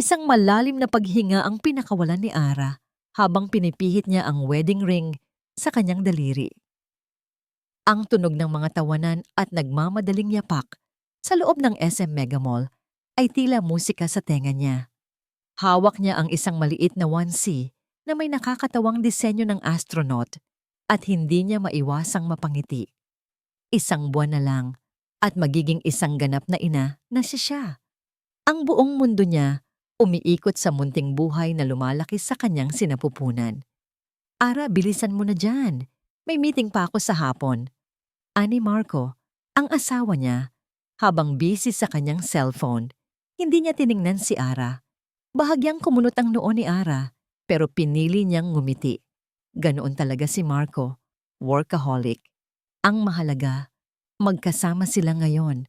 Isang malalim na paghinga ang pinakawalan ni Ara habang pinipihit niya ang wedding ring sa kanyang daliri. Ang tunog ng mga tawanan at nagmamadaling yapak sa loob ng SM Mega Mall ay tila musika sa tenga niya. Hawak niya ang isang maliit na onesie na may nakakatawang disenyo ng astronaut at hindi niya maiwasang mapangiti. Isang buwan na lang at magiging isang ganap na ina na siya. Ang buong mundo niya umiikot sa munting buhay na lumalaki sa kanyang sinapupunan. Ara, bilisan mo na dyan. May meeting pa ako sa hapon. Ani Marco, ang asawa niya, habang busy sa kanyang cellphone, hindi niya tiningnan si Ara. Bahagyang kumunot ang noo ni Ara, pero pinili niyang ngumiti. Ganoon talaga si Marco, workaholic. Ang mahalaga, magkasama sila ngayon.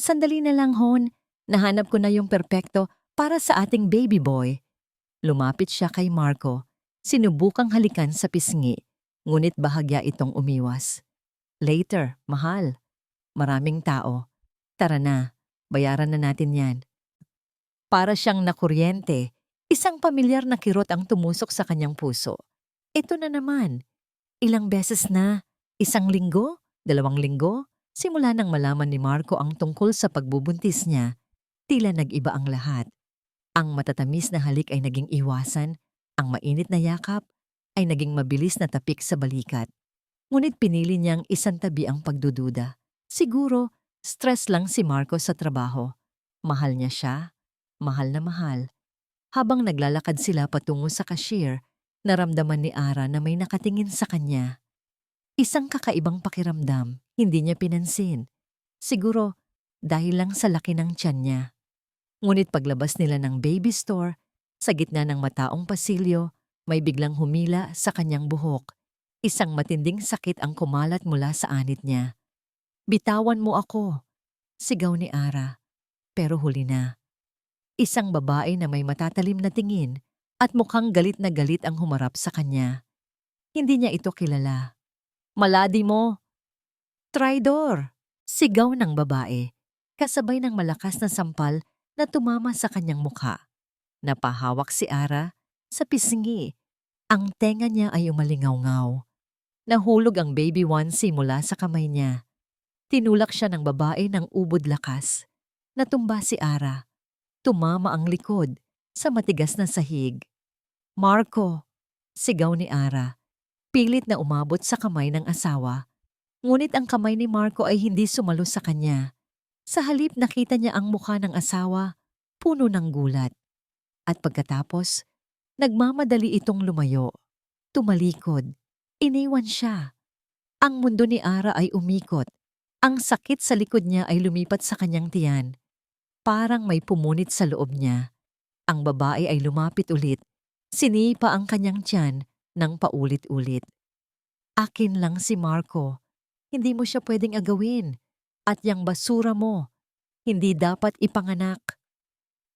Sandali na lang, Hon. Nahanap ko na yung perpekto para sa ating baby boy. Lumapit siya kay Marco, sinubukang halikan sa pisngi, ngunit bahagya itong umiwas. Later, mahal. Maraming tao. Tara na, bayaran na natin yan. Para siyang nakuryente, isang pamilyar na kirot ang tumusok sa kanyang puso. Ito na naman. Ilang beses na? Isang linggo? 2 linggo? Simula nang malaman ni Marco ang tungkol sa pagbubuntis niya, tila nag-iba ang lahat. Ang matatamis na halik ay naging iwasan, ang mainit na yakap ay naging mabilis na tapik sa balikat. Ngunit pinili niyang isantabi ang pagdududa. Siguro, stress lang si Marco sa trabaho. Mahal niya siya, mahal na mahal. Habang naglalakad sila patungo sa cashier, naramdaman ni Ara na may nakatingin sa kanya. Isang kakaibang pakiramdam, hindi niya pinansin. Siguro, dahil lang sa laki ng tiyan niya. Ngunit paglabas nila ng baby store, sa gitna ng mataong pasilyo, may biglang humila sa kanyang buhok. Isang matinding sakit ang kumalat mula sa anit niya. Bitawan mo ako, sigaw ni Ara. Pero huli na. Isang babae na may matatalim na tingin at mukhang galit na galit ang humarap sa kanya. Hindi niya ito kilala. Maladi mo! Traidor! Sigaw ng babae, kasabay ng malakas na sampal na tumama sa kanyang mukha. Napahawak si Ara sa pisngi. Ang tenga niya ay umalingaw-ngaw. Nahulog ang baby onesie mula sa kamay niya. Tinulak siya ng babae ng ubod lakas. Natumba si Ara. Tumama ang likod sa matigas na sahig. Marco! Sigaw ni Ara. Pilit na umabot sa kamay ng asawa. Ngunit ang kamay ni Marco ay hindi sumalo sa kanya. Sa halip nakita niya ang mukha ng asawa, puno ng gulat. At pagkatapos, nagmamadali itong lumayo. Tumalikod. Iniwan siya. Ang mundo ni Ara ay umikot. Ang sakit sa likod niya ay lumipat sa kanyang tiyan. Parang may pumunit sa loob niya. Ang babae ay lumapit ulit. Sinipa ang kanyang tiyan ng paulit-ulit. Akin lang si Marco. Hindi mo siya pwedeng agawin. At yang basura mo, hindi dapat ipanganak.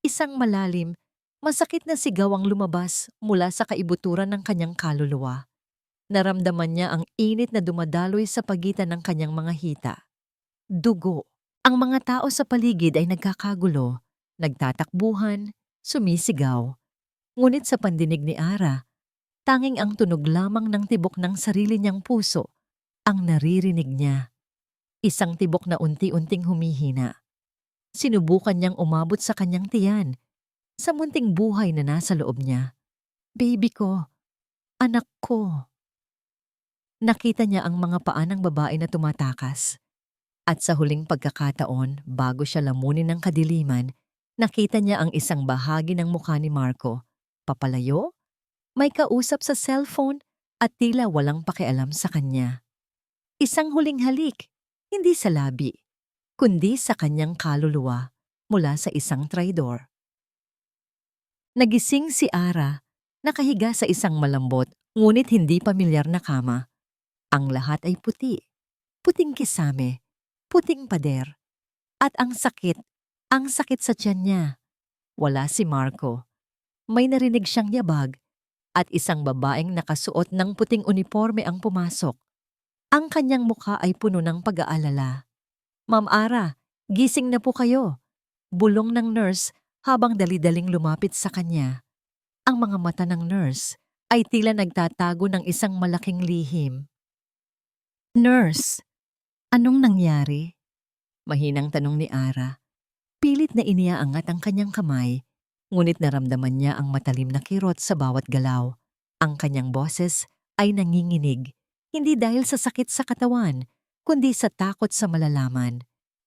Isang malalim, masakit na sigaw ang lumabas mula sa kaibuturan ng kanyang kaluluwa. Naramdaman niya ang init na dumadaloy sa pagitan ng kanyang mga hita. Dugo. Ang mga tao sa paligid ay nagkakagulo, nagtatakbuhan, sumisigaw. Ngunit sa pandinig ni Ara, tanging ang tunog lamang ng tibok ng sarili niyang puso ang naririnig niya. Isang tibok na unti-unting humihina. Sinubukan niyang umabot sa kanyang tiyan, sa munting buhay na nasa loob niya. Baby ko, anak ko. Nakita niya ang mga paa ng babae na tumatakas. At sa huling pagkakataon, bago siya lamunin ng kadiliman, nakita niya ang isang bahagi ng mukha ni Marco. Papalayo? May kausap sa cellphone at tila walang pakialam sa kanya. Isang huling halik. Hindi sa labi, kundi sa kanyang kaluluwa mula sa isang traidor. Nagising si Ara, nakahiga sa isang malambot ngunit hindi pamilyar na kama. Ang lahat ay puti, puting kisame, puting pader. At ang sakit sa tiyan niya. Wala si Marco. May narinig siyang yabag at isang babaeng nakasuot ng puting uniforme ang pumasok. Ang kanyang mukha ay puno ng pag-aalala. Ma'am Ara, gising na po kayo. Bulong ng nurse Habang dali-daling lumapit sa kanya, ang mga mata ng nurse ay tila nagtatago ng isang malaking lihim. "Nurse, anong nangyari?" Mahinang tanong ni Ara. Pilit na iniaangat ang kanyang kamay, ngunit naramdaman niya ang matalim na kirot sa bawat galaw. Ang kanyang boses ay nanginginig, hindi dahil sa sakit sa katawan, kundi sa takot sa malalaman.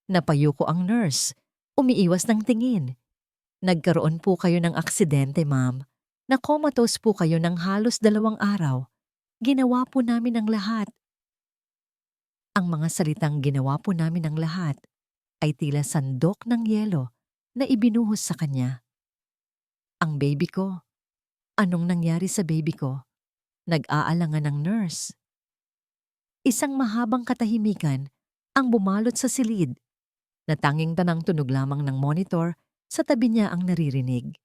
Napayuko ang nurse, umiiwas ng tingin. "Nagkaroon po kayo ng aksidente, ma'am. Na-comatose po kayo ng halos 2 araw. Ginawa po namin ang lahat." Ang mga salitang "ginawa po namin ang lahat" ay tila sandok ng yelo na ibinuhos sa kanya. "Ang baby ko. Anong nangyari sa baby ko?" Nag-aalangan ng nurse. Isang mahabang katahimikan ang bumalot sa silid, na tanging tanang tunog lamang ng monitor sa tabi niya ang naririnig.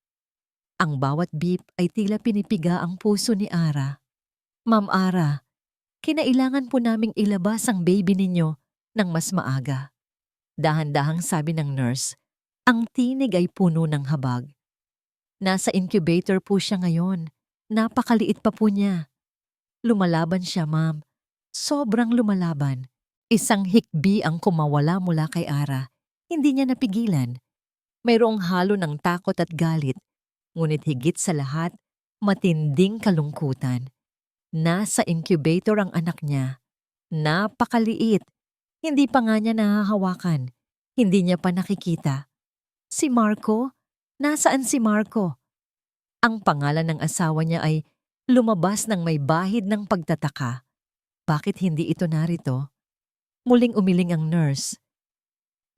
Ang bawat beep ay tila pinipiga ang puso ni Ara. "Ma'am Ara, kinailangan po naming ilabas ang baby ninyo ng mas maaga." Dahan-dahang sabi ng nurse, ang tinig ay puno ng habag. "Nasa incubator po siya ngayon. Napakaliit pa po niya." Lumalaban siya, ma'am. Sobrang lumalaban. Isang hikbi ang kumawala mula kay Ara. Hindi niya napigilan. Mayroong halo ng takot at galit, ngunit higit sa lahat, matinding kalungkutan. Nasa incubator ang anak niya. Napakaliit. Hindi pa nga niya nahahawakan. Hindi niya pa nakikita. Si Marco? Nasaan si Marco? Ang pangalan ng asawa niya ay lumabas ng may bahid ng pagtataka. Bakit hindi ito narito? Muling umiling ang nurse.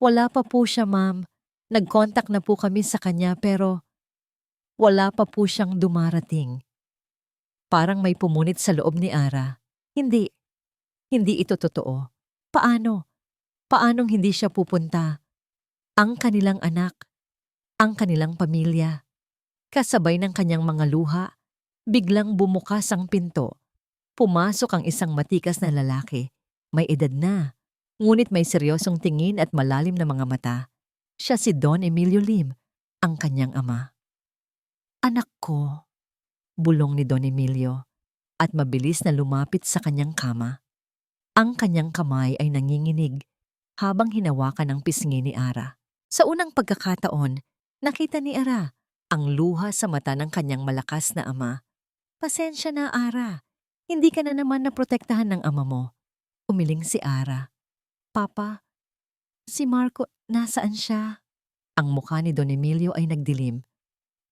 "Wala pa po siya, ma'am. Nag-contact na po kami sa kanya pero wala pa po siyang dumarating." Parang may pumunit sa loob ni Ara. Hindi. Hindi ito totoo. Paano? Paanong hindi siya pupunta? Ang kanilang anak, ang kanilang pamilya. Kasabay ng kanyang mga luha, biglang bumukas ang pinto. Pumasok ang isang matikas na lalaki. May edad na, ngunit may seryosong tingin at malalim na mga mata. Siya si Don Emilio Lim, ang kanyang ama. "Anak ko," bulong ni Don Emilio, at mabilis na lumapit sa kanyang kama. Ang kanyang kamay ay nanginginig habang hinawakan ang pisngi ni Ara. Sa unang pagkakataon, nakita ni Ara ang luha sa mata ng kanyang malakas na ama. "Pasensya na, Ara. Hindi ka na naman naprotektahan ng ama mo." Umiling si Ara. "Papa, si Marco, nasaan siya?" Ang mukha ni Don Emilio ay nagdilim.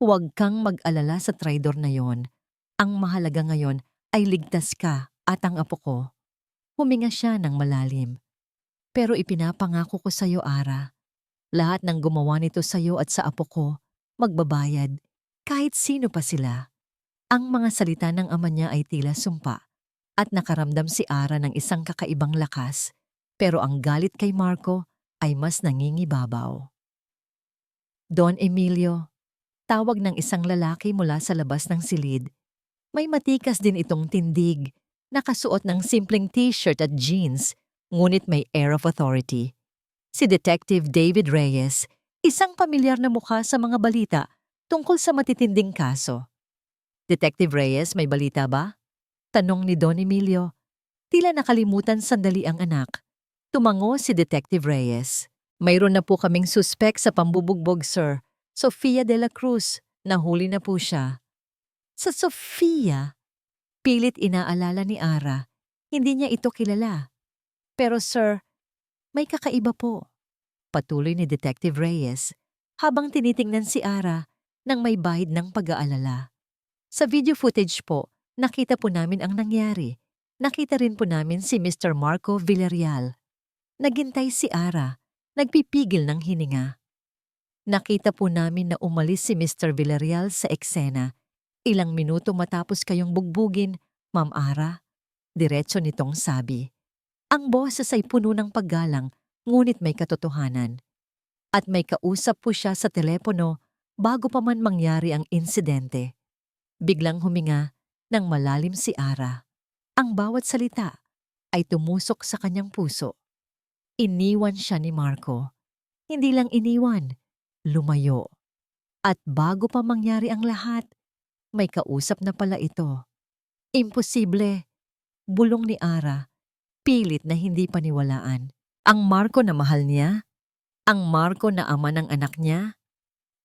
"Huwag kang mag-alala sa traidor na yon. Ang mahalaga ngayon ay ligtas ka at ang apo ko." Huminga siya ng malalim. "Pero ipinapangako ko sa iyo, Ara. Lahat ng gumawa nito sa iyo at sa apo ko, magbabayad, kahit sino pa sila." Ang mga salita ng ama niya ay tila sumpa, at nakaramdam si Ara ng isang kakaibang lakas, pero ang galit kay Marco ay mas nangingibabaw. "Don Emilio," tawag ng isang lalaki mula sa labas ng silid. May matikas din itong tindig, nakasuot ng simpleng t-shirt at jeans, ngunit may air of authority. Si Detective David Reyes, isang pamilyar na mukha sa mga balita tungkol sa matitinding kaso. "Detective Reyes, may balita ba?" tanong ni Don Emilio. Tila nakalimutan sandali ang anak. Tumango si Detective Reyes. "Mayroon na po kaming suspek sa pambubugbog, sir. Sofia de la Cruz. Nahuli na po siya." Sa Sofia? Pilit inaalala ni Ara. Hindi niya ito kilala. "Pero sir, may kakaiba po." Patuloy ni Detective Reyes habang tinitingnan si Ara ng may bahid ng pag-aalala. "Sa video footage po, nakita po namin ang nangyari. Nakita rin po namin si Mr. Marco Villarreal." Naghintay si Ara, nagpipigil ng hininga. "Nakita po namin na umalis si Mr. Villarreal sa eksena. Ilang minuto matapos kayong bugbugin, Ma'am Ara." Diretso nitong sabi. Ang boses ay puno ng paggalang, ngunit may katotohanan. At may kausap po siya sa telepono bago pa man mangyari ang insidente. Biglang huminga ng malalim si Ara. Ang bawat salita ay tumusok sa kanyang puso. Iniwan siya ni Marco. Hindi lang iniwan, lumayo. At bago pa mangyari ang lahat, may kausap na pala ito. Imposible, bulong ni Ara, pilit na hindi paniwalaan. Ang Marco na mahal niya? Ang Marco na ama ng anak niya?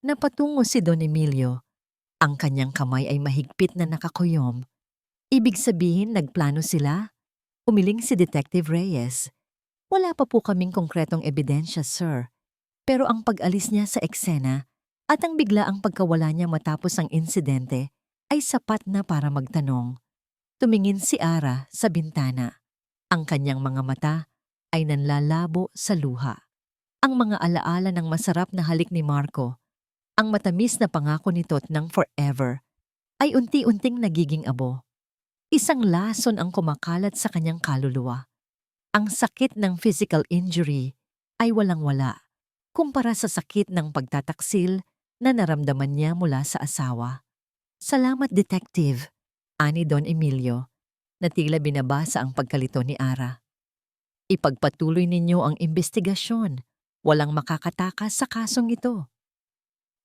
Napatungo si Don Emilio. Ang kanyang kamay ay mahigpit na nakakuyom. Ibig sabihin nagplano sila? Umiling si Detective Reyes. Wala pa po kaming konkretong ebidensya, sir. Pero ang pag-alis niya sa eksena at ang biglaang pagkawala niya matapos ang insidente ay sapat na para magtanong. Tumingin si Ara sa bintana. Ang kanyang mga mata ay nanlalabo sa luha. Ang mga alaala ng masarap na halik ni Marco, ang matamis na pangako nito ng forever, ay unti-unting nagiging abo. Isang lason ang kumakalat sa kanyang kaluluwa. Ang sakit ng physical injury ay walang-wala kumpara sa sakit ng pagtataksil na naramdaman niya mula sa asawa. Salamat, Detective, ani Don Emilio, na tila binabasa ang pagkalito ni Ara. Ipagpatuloy ninyo ang investigasyon. Walang makakatakas sa kasong ito.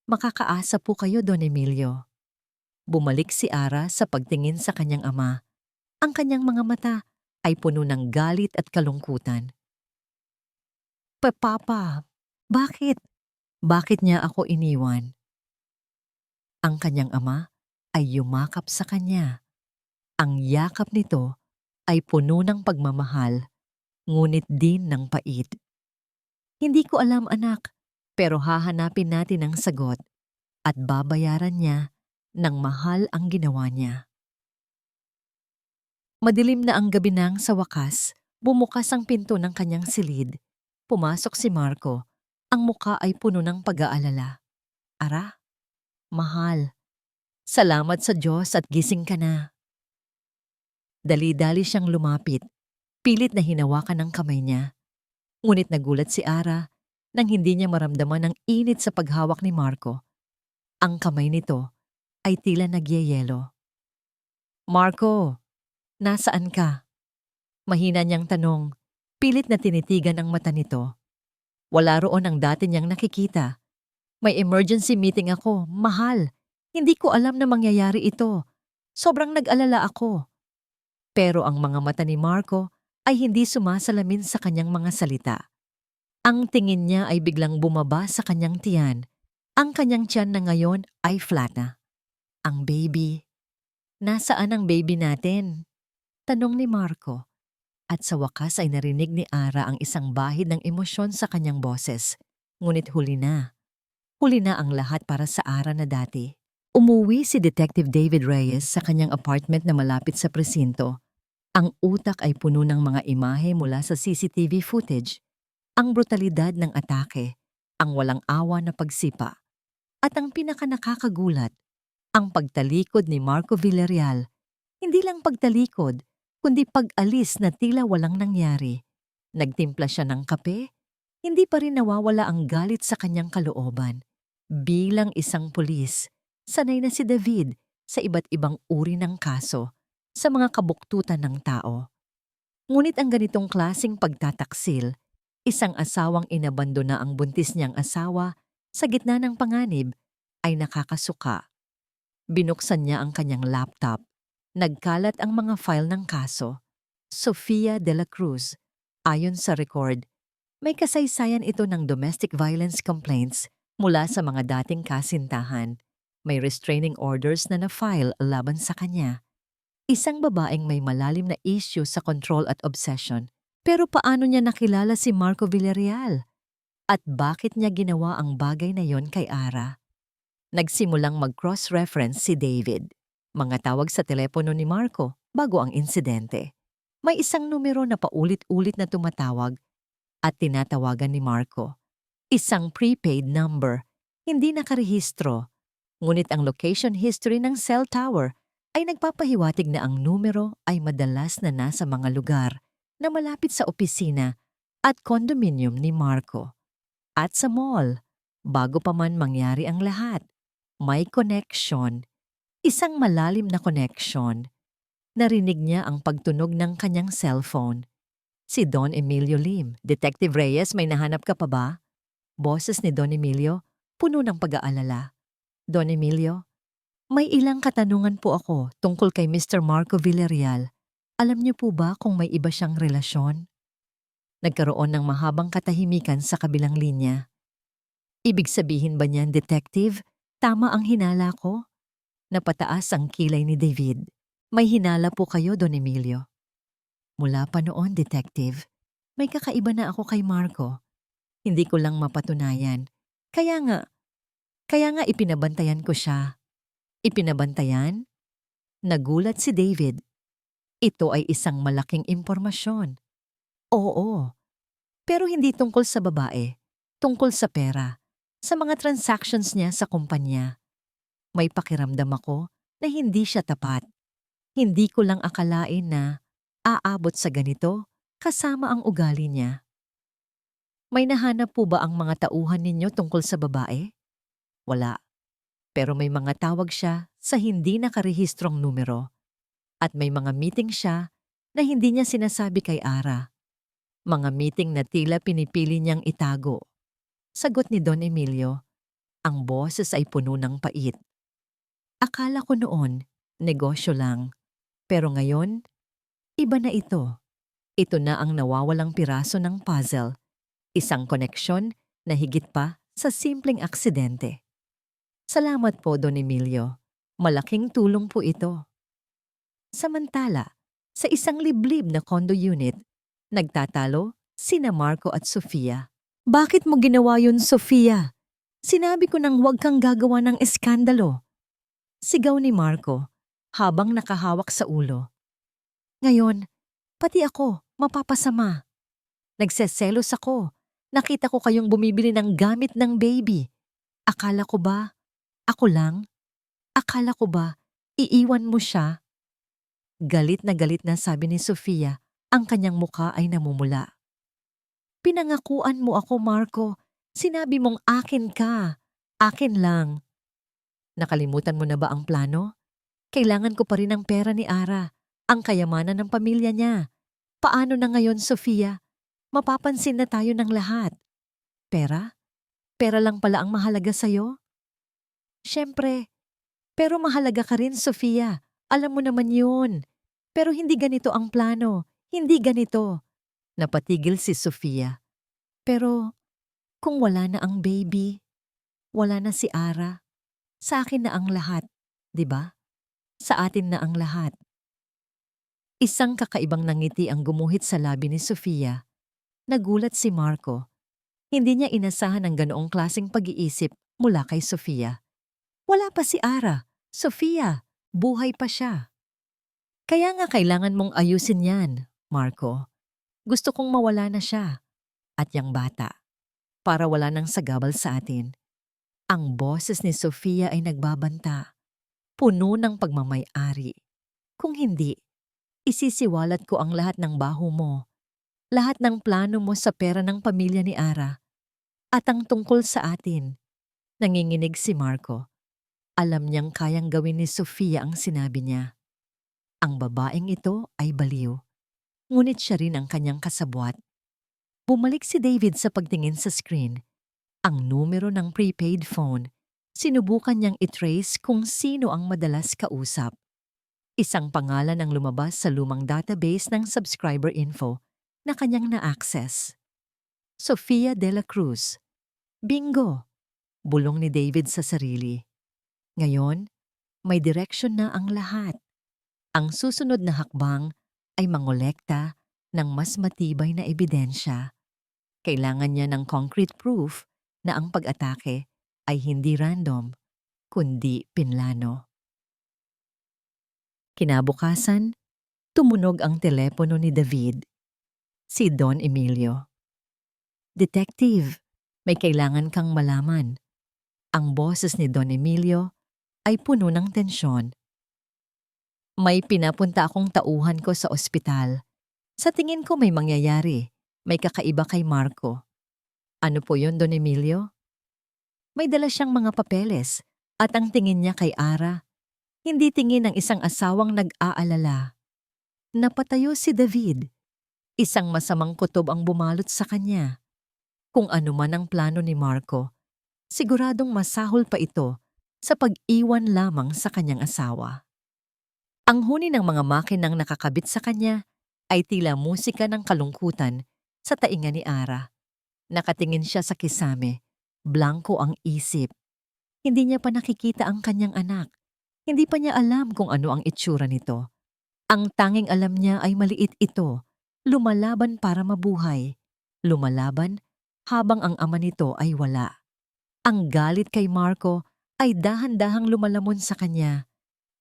Makakaasa po kayo, Don Emilio. Bumalik si Ara sa pagtingin sa kanyang ama. Ang kanyang mga mata ay puno ng galit at kalungkutan. Papa, bakit? Bakit niya ako iniwan? Ang kanyang ama ay yumakap sa kanya. Ang yakap nito ay puno ng pagmamahal, ngunit din ng pait. Hindi ko alam, anak, pero hahanapin natin ang sagot at babayaran niya ng mahal ang ginawa niya. Madilim na ang gabi nang sa wakas, bumukas ang pinto ng kanyang silid. Pumasok si Marco. Ang muka ay puno ng pag-aalala. Ara, mahal, salamat sa Diyos at gising ka na. Dali-dali siyang lumapit, pilit na hinawakan ang kamay niya. Ngunit nagulat si Ara nang hindi niya maramdaman ang init sa paghawak ni Marco. Ang kamay nito ay tila nagyeyelo. Marco, nasaan ka? Mahina niyang tanong, pilit na tinitigan ang mata nito. Wala roon ang dati niyang nakikita. May emergency meeting ako, mahal. Hindi ko alam na mangyayari ito. Sobrang nag-alala ako. Pero ang mga mata ni Marco ay hindi sumasalamin sa kanyang mga salita. Ang tingin niya ay biglang bumaba sa kanyang tiyan. Ang kanyang tiyan na ngayon ay flat na. Ang baby. Nasaan ang baby natin? Tanong ni Marco. At sa wakas ay narinig ni Ara ang isang bahid ng emosyon sa kanyang boses. Ngunit huli na. Huli na ang lahat para sa Ara na dati. Umuwi si Detective David Reyes sa kanyang apartment na malapit sa presinto. Ang utak ay puno ng mga imahe mula sa CCTV footage. Ang brutalidad ng atake, ang walang awa na pagsipa. At ang pinakanakakagulat, ang pagtalikod ni Marco Villarreal. Hindi lang pagtalikod, kundi pag-alis na tila walang nangyari. Nagtimpla siya ng kape, hindi pa rin nawawala ang galit sa kanyang kalooban. Bilang isang pulis, sanay na si David sa iba't ibang uri ng kaso, sa mga kabuktutan ng tao. Ngunit ang ganitong klaseng pagtataksil, isang asawang inabandona ang buntis niyang asawa sa gitna ng panganib, ay nakakasuka. Binuksan niya ang kanyang laptop. Nagkalat ang mga file ng kaso. Sofia de la Cruz. Ayon sa record, may kasaysayan ito ng domestic violence complaints mula sa mga dating kasintahan. May restraining orders na na-file laban sa kanya. Isang babaeng may malalim na issue sa control at obsession. Pero paano niya nakilala si Marco Villarreal? At bakit niya ginawa ang bagay na yon kay Ara? Nagsimulang mag-cross-reference si David. Mga tawag sa telepono ni Marco bago ang insidente. May isang numero na paulit-ulit na tumatawag at tinatawagan ni Marco. Isang prepaid number, hindi nakarehistro. Ngunit ang location history ng cell tower ay nagpapahiwatig na ang numero ay madalas na nasa mga lugar na malapit sa opisina at condominium ni Marco. At sa mall, bago pa man mangyari ang lahat, may connection. Isang malalim na connection. Narinig niya ang pagtunog ng kanyang cellphone. Si Don Emilio Lim. Detective Reyes, may nahanap ka pa ba? Boses ni Don Emilio, puno ng pag-aalala. Don Emilio, may ilang katanungan po ako tungkol kay Mr. Marco Villarreal. Alam niyo po ba kung may iba siyang relasyon? Nagkaroon ng mahabang katahimikan sa kabilang linya. Ibig sabihin ba niyan, detective? Tama ang hinala ko? Napataas ang kilay ni David. May hinala po kayo, Don Emilio. Mula pa noon, detective, may kakaiba na ako kay Marco. Hindi ko lang mapatunayan. Kaya nga ipinabantayan ko siya. Ipinabantayan? Nagulat si David. Ito ay isang malaking impormasyon. Oo, pero hindi tungkol sa babae. Tungkol sa pera. Sa mga transactions niya sa kumpanya. May pakiramdam ako na hindi siya tapat. Hindi ko lang akalain na aabot sa ganito kasama ang ugali niya. May nahanap po ba ang mga tauhan ninyo tungkol sa babae? Wala. Pero may mga tawag siya sa hindi nakarehistrong numero. At may mga meeting siya na hindi niya sinasabi kay Ara. Mga meeting na tila pinipili niyang itago. Sagot ni Don Emilio, ang boses ay puno ng pait. Akala ko noon, negosyo lang. Pero ngayon, iba na ito. Ito na ang nawawalang piraso ng puzzle. Isang koneksyon na higit pa sa simpleng aksidente. Salamat po, Don Emilio. Malaking tulong po ito. Samantala, sa isang liblib na condo unit, nagtatalo sina Marco at Sofia. Bakit mo ginawa yun, Sofia? Sinabi ko nang huwag kang gagawa ng eskandalo. Sigaw ni Marco habang nakahawak sa ulo. Ngayon, pati ako mapapasama. Nagseselos ako. Nakita ko kayong bumibili ng gamit ng baby. Akala ko ba, ako lang? Akala ko ba, iiwan mo siya? Galit na sabi ni Sofia, ang kanyang muka ay namumula. Pinangakuan mo ako, Marco. Sinabi mong akin ka. Akin lang. Nakalimutan mo na ba ang plano? Kailangan ko pa rin ang pera ni Ara, ang kayamanan ng pamilya niya. Paano na ngayon, Sofia? Mapapansin na tayo ng lahat. Pera? Pera lang pala ang mahalaga sa'yo? Siyempre. Pero mahalaga ka rin, Sofia. Alam mo naman yun. Pero hindi ganito ang plano. Hindi ganito. Napatigil si Sofia. Pero kung wala na ang baby, wala na si Ara, sa akin na ang lahat, di ba? Sa atin na ang lahat. Isang kakaibang nangiti ang gumuhit sa labi ni Sofia. Nagulat si Marco. Hindi niya inasahan ang ganoong klaseng pag-iisip mula kay Sofia. Wala pa si Ara. Sofia, buhay pa siya. Kaya nga kailangan mong ayusin yan, Marco. Gusto kong mawala na siya. At yang bata. Para wala nang sagabal sa atin. Ang boses ni Sofia ay nagbabanta. Puno ng pagmamay-ari. Kung hindi, isisiwalat ko ang lahat ng baho mo. Lahat ng plano mo sa pera ng pamilya ni Ara. At ang tungkol sa atin. Nanginginig si Marco. Alam niyang kayang gawin ni Sofia ang sinabi niya. Ang babaeng ito ay baliw. Ngunit siya rin ang kanyang kasabwat. Bumalik si David sa pagtingin sa screen. Ang numero ng prepaid phone. Sinubukan niyang i-trace kung sino ang madalas kausap. Isang pangalan ang lumabas sa lumang database ng subscriber info na kanyang na-access. Sofia de la Cruz. Bingo! Bulong ni David sa sarili. Ngayon, may direksyon na ang lahat. Ang susunod na hakbang ay mangolekta ng mas matibay na ebidensya. Kailangan niya ng concrete proof na ang pag-atake ay hindi random, kundi pinlano. Kinabukasan, tumunog ang telepono ni David. Si Don Emilio. Detective, may kailangan kang malaman. Ang boses ni Don Emilio ay puno ng tensyon. May pinapunta akong tauhan ko sa ospital. Sa tingin ko may mangyayari. May kakaiba kay Marco. Ano po yun, Don Emilio? May dala siyang mga papeles at ang tingin niya kay Ara. Hindi tingin ng isang asawang nag-aalala. Napatayo si David. Isang masamang kutob ang bumalot sa kanya. Kung ano man ang plano ni Marco, siguradong masahol pa ito sa pag-iwan lamang sa kanyang asawa. Ang huni ng mga makinang nakakabit sa kanya ay tila musika ng kalungkutan sa tainga ni Ara. Nakatingin siya sa kisame, blanko ang isip. Hindi niya pa nakikita ang kanyang anak. Hindi pa niya alam kung ano ang itsura nito. Ang tanging alam niya ay maliit ito, lumalaban para mabuhay. Lumalaban habang ang ama nito ay wala. Ang galit kay Marco ay dahan-dahang lumalamon sa kanya.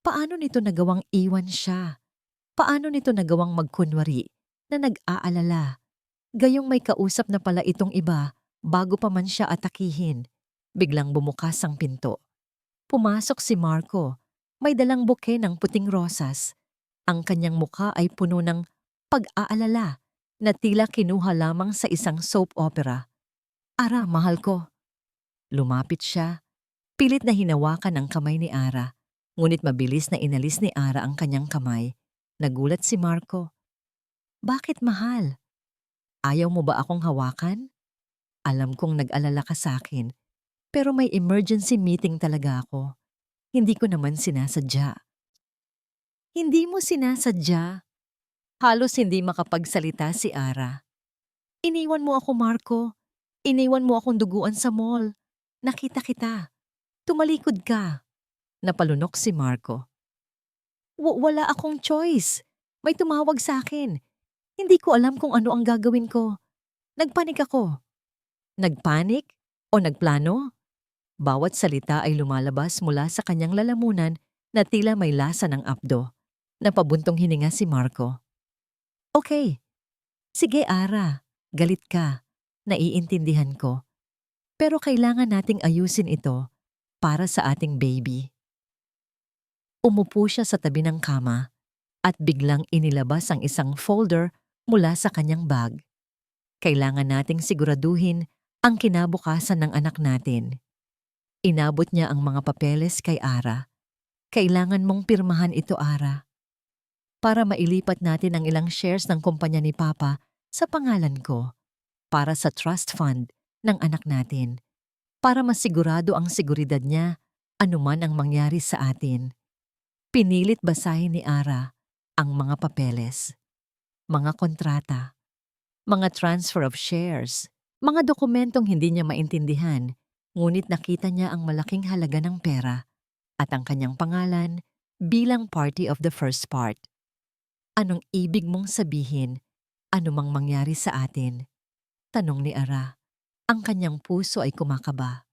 Paano nito nagawang iwan siya? Paano nito nagawang magkunwari na nag-aalala? Gayong may kausap na pala itong iba bago pa man siya atakihin. Biglang bumukas ang pinto. Pumasok si Marco. May dalang buke ng puting rosas. Ang kanyang mukha ay puno ng pag-aalala na tila kinuha lamang sa isang soap opera. Ara, mahal ko. Lumapit siya. Pilit na hinawakan ang kamay ni Ara. Ngunit mabilis na inalis ni Ara ang kanyang kamay. Nagulat si Marco. Bakit mahal? Ayaw mo ba akong hawakan? Alam kong nag-alala ka sa akin, pero may emergency meeting talaga ako. Hindi ko naman sinasadya. Hindi mo sinasadya? Halos hindi makapagsalita si Ara. Iniwan mo ako, Marco. Iniwan mo akong duguan sa mall. Nakita kita. Tumalikod ka. Napalunok si Marco. Wala akong choice. May tumawag sa akin. Hindi ko alam kung ano ang gagawin ko. Nagpanik ako. Nagpanik? O nagplano? Bawat salita ay lumalabas mula sa kanyang lalamunan na tila may lasa ng apdo. Napabuntong hininga si Marco. Okay. Sige, Ara. Galit ka. Naiintindihan ko. Pero kailangan nating ayusin ito para sa ating baby. Umupo siya sa tabi ng kama at biglang inilabas ang isang folder mula sa kanyang bag. Kailangan nating siguraduhin ang kinabukasan ng anak natin. Inabot niya ang mga papeles kay Ara. Kailangan mong pirmahan ito, Ara. Para mailipat natin ang ilang shares ng kumpanya ni Papa sa pangalan ko. Para sa trust fund ng anak natin. Para masigurado ang seguridad niya anuman ang mangyari sa atin. Pinilit basahin ni Ara ang mga papeles, mga kontrata, mga transfer of shares, mga dokumentong hindi niya maintindihan, ngunit nakita niya ang malaking halaga ng pera at ang kanyang pangalan bilang party of the first part. Anong ibig mong sabihin anumang mangyari sa atin? Tanong ni Ara. Ang kanyang puso ay kumakaba.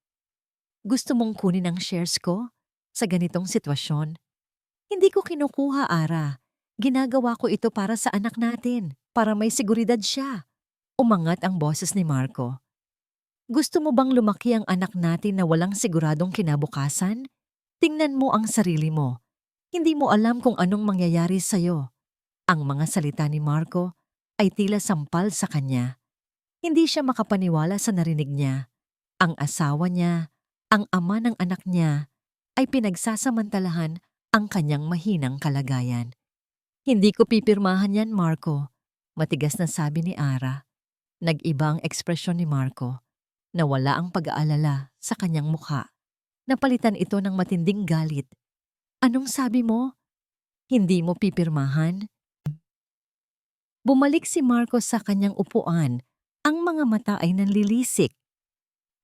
Gusto mong kunin ang shares ko sa ganitong sitwasyon? Hindi ko kinukuha, Ara. Ginagawa ko ito para sa anak natin, para may seguridad siya. Umangat ang boses ni Marco. Gusto mo bang lumaki ang anak natin na walang siguradong kinabukasan? Tingnan mo ang sarili mo. Hindi mo alam kung anong mangyayari sa'yo. Ang mga salita ni Marco ay tila sampal sa kanya. Hindi siya makapaniwala sa narinig niya. Ang asawa niya, ang ama ng anak niya, ay pinagsasamantalahan ang kanyang mahinang kalagayan. Hindi ko pipirmahan yan, Marco. Matigas na sabi ni Ara. Nag-iba ang ekspresyon ni Marco. Nawala ang pag-aalala sa kanyang mukha. Napalitan ito ng matinding galit. Anong sabi mo? Hindi mo pipirmahan? Bumalik si Marco sa kanyang upuan. Ang mga mata ay nanlilisik.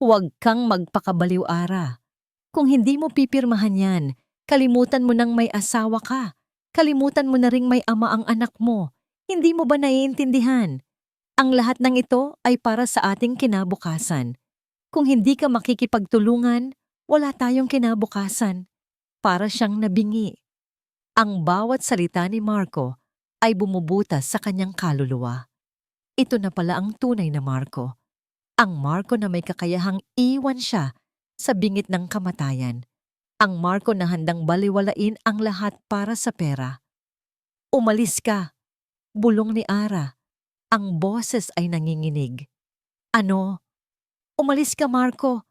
Huwag kang magpakabaliw, Ara. Kung hindi mo pipirmahan yan, kalimutan mo nang may asawa ka. Kalimutan mo na ring may ama ang anak mo. Hindi mo ba naiintindihan? Ang lahat ng ito ay para sa ating kinabukasan. Kung hindi ka makikipagtulungan, wala tayong kinabukasan. Para siyang nabingi. Ang bawat salita ni Marco ay bumubutas sa kanyang kaluluwa. Ito na pala ang tunay na Marco. Ang Marco na may kakayahang iwan siya sa bingit ng kamatayan. Ang Marco na handang baliwalain ang lahat para sa pera. Umalis ka, bulong ni Ara. Ang boses ay nanginginig. Ano? Umalis ka, Marco.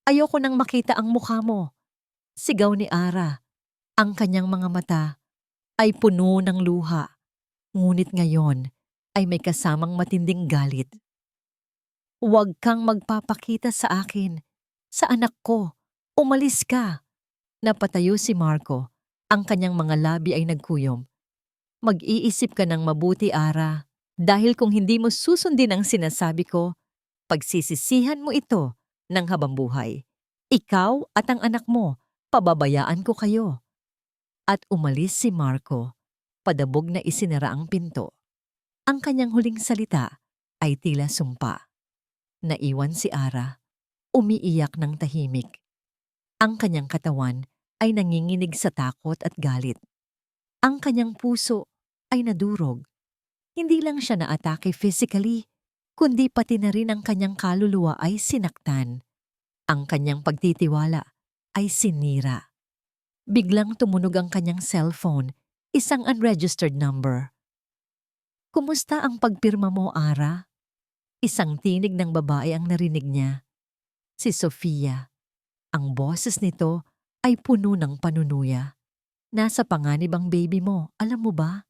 Ayoko nang makita ang mukha mo. Sigaw ni Ara. Ang kanyang mga mata ay puno ng luha. Ngunit ngayon ay may kasamang matinding galit. Huwag kang magpapakita sa akin, sa anak ko. Umalis ka. Napatayo si Marco. Ang kanyang mga labi ay nagkuyom. Mag-iisip ka ng mabuti, Ara. Dahil kung hindi mo susundin ang sinasabi ko, pagsisisihan mo ito ng habang buhay. Ikaw at ang anak mo, pababayaan ko kayo. At umalis si Marco. Padabog na isinara ang pinto. Ang kanyang huling salita ay tila sumpa. Naiwan si Ara, umiiyak ng tahimik. Ang kanyang katawan ay nanginginig sa takot at galit. Ang kanyang puso ay nadurog. Hindi lang siya naatake physically, kundi pati na rin ang kanyang kaluluwa ay sinaktan. Ang kanyang pagtitiwala ay sinira. Biglang tumunog ang kanyang cellphone, isang unregistered number. Kumusta ang pagpirma mo, Ara? Isang tinig ng babae ang narinig niya. Si Sofia. Ang boses nito ay puno ng panunuya. Nasa panganib ang baby mo, alam mo ba?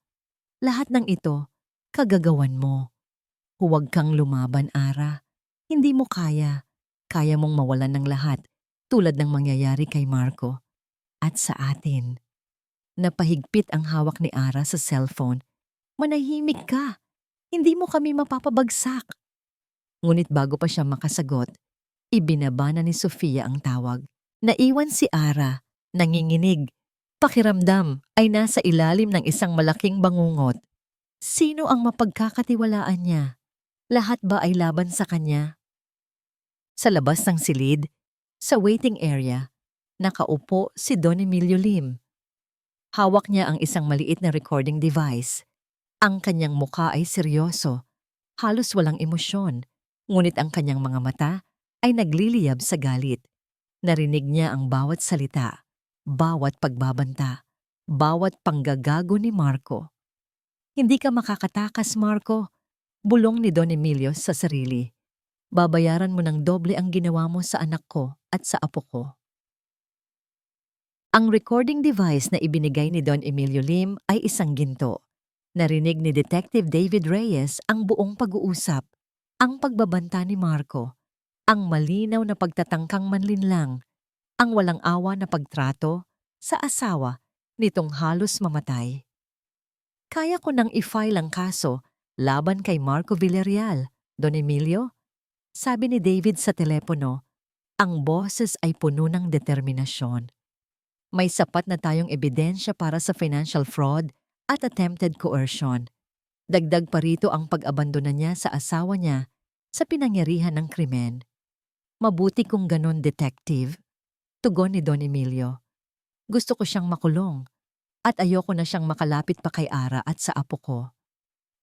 Lahat ng ito, kagagawan mo. Huwag kang lumaban, Ara. Hindi mo kaya. Kaya mong mawalan ng lahat, tulad ng mangyayari kay Marco. At sa atin. Napahigpit ang hawak ni Ara sa cellphone. Manahimik ka. Hindi mo kami mapapabagsak. Ngunit bago pa siya makasagot, ibinaba na ni Sofia ang tawag. Naiwan si Ara, nanginginig. Pakiramdam ay nasa ilalim ng isang malaking bangungot. Sino ang mapagkakatiwalaan niya? Lahat ba ay laban sa kanya? Sa labas ng silid, sa waiting area, nakaupo si Don Emilio Lim. Hawak niya ang isang maliit na recording device. Ang kanyang mukha ay seryoso, halos walang emosyon, ngunit ang kanyang mga mata ay nagliliyab sa galit. Narinig niya ang bawat salita, bawat pagbabanta, bawat panggagago ni Marco. Hindi ka makakatakas, Marco, bulong ni Don Emilio sa sarili. Babayaran mo ng doble ang ginawa mo sa anak ko at sa apo ko. Ang recording device na ibinigay ni Don Emilio Lim ay isang ginto. Narinig ni Detective David Reyes ang buong pag-uusap, ang pagbabanta ni Marco, ang malinaw na pagtatangkang manlinlang, ang walang awa na pagtrato sa asawa nitong halos mamatay. Kaya ko nang i-file ang kaso laban kay Marco Villarreal, Don Emilio? Sabi ni David sa telepono, ang boses ay puno ng determinasyon. May sapat na tayong ebidensya para sa financial fraud at attempted coercion. Dagdag pa rito ang pag-abandona niya sa asawa niya sa pinangyarihan ng krimen. Mabuti kung ganon, detective. Tugon ni Don Emilio. Gusto ko siyang makulong at ayoko na siyang makalapit pa kay Ara at sa apo ko.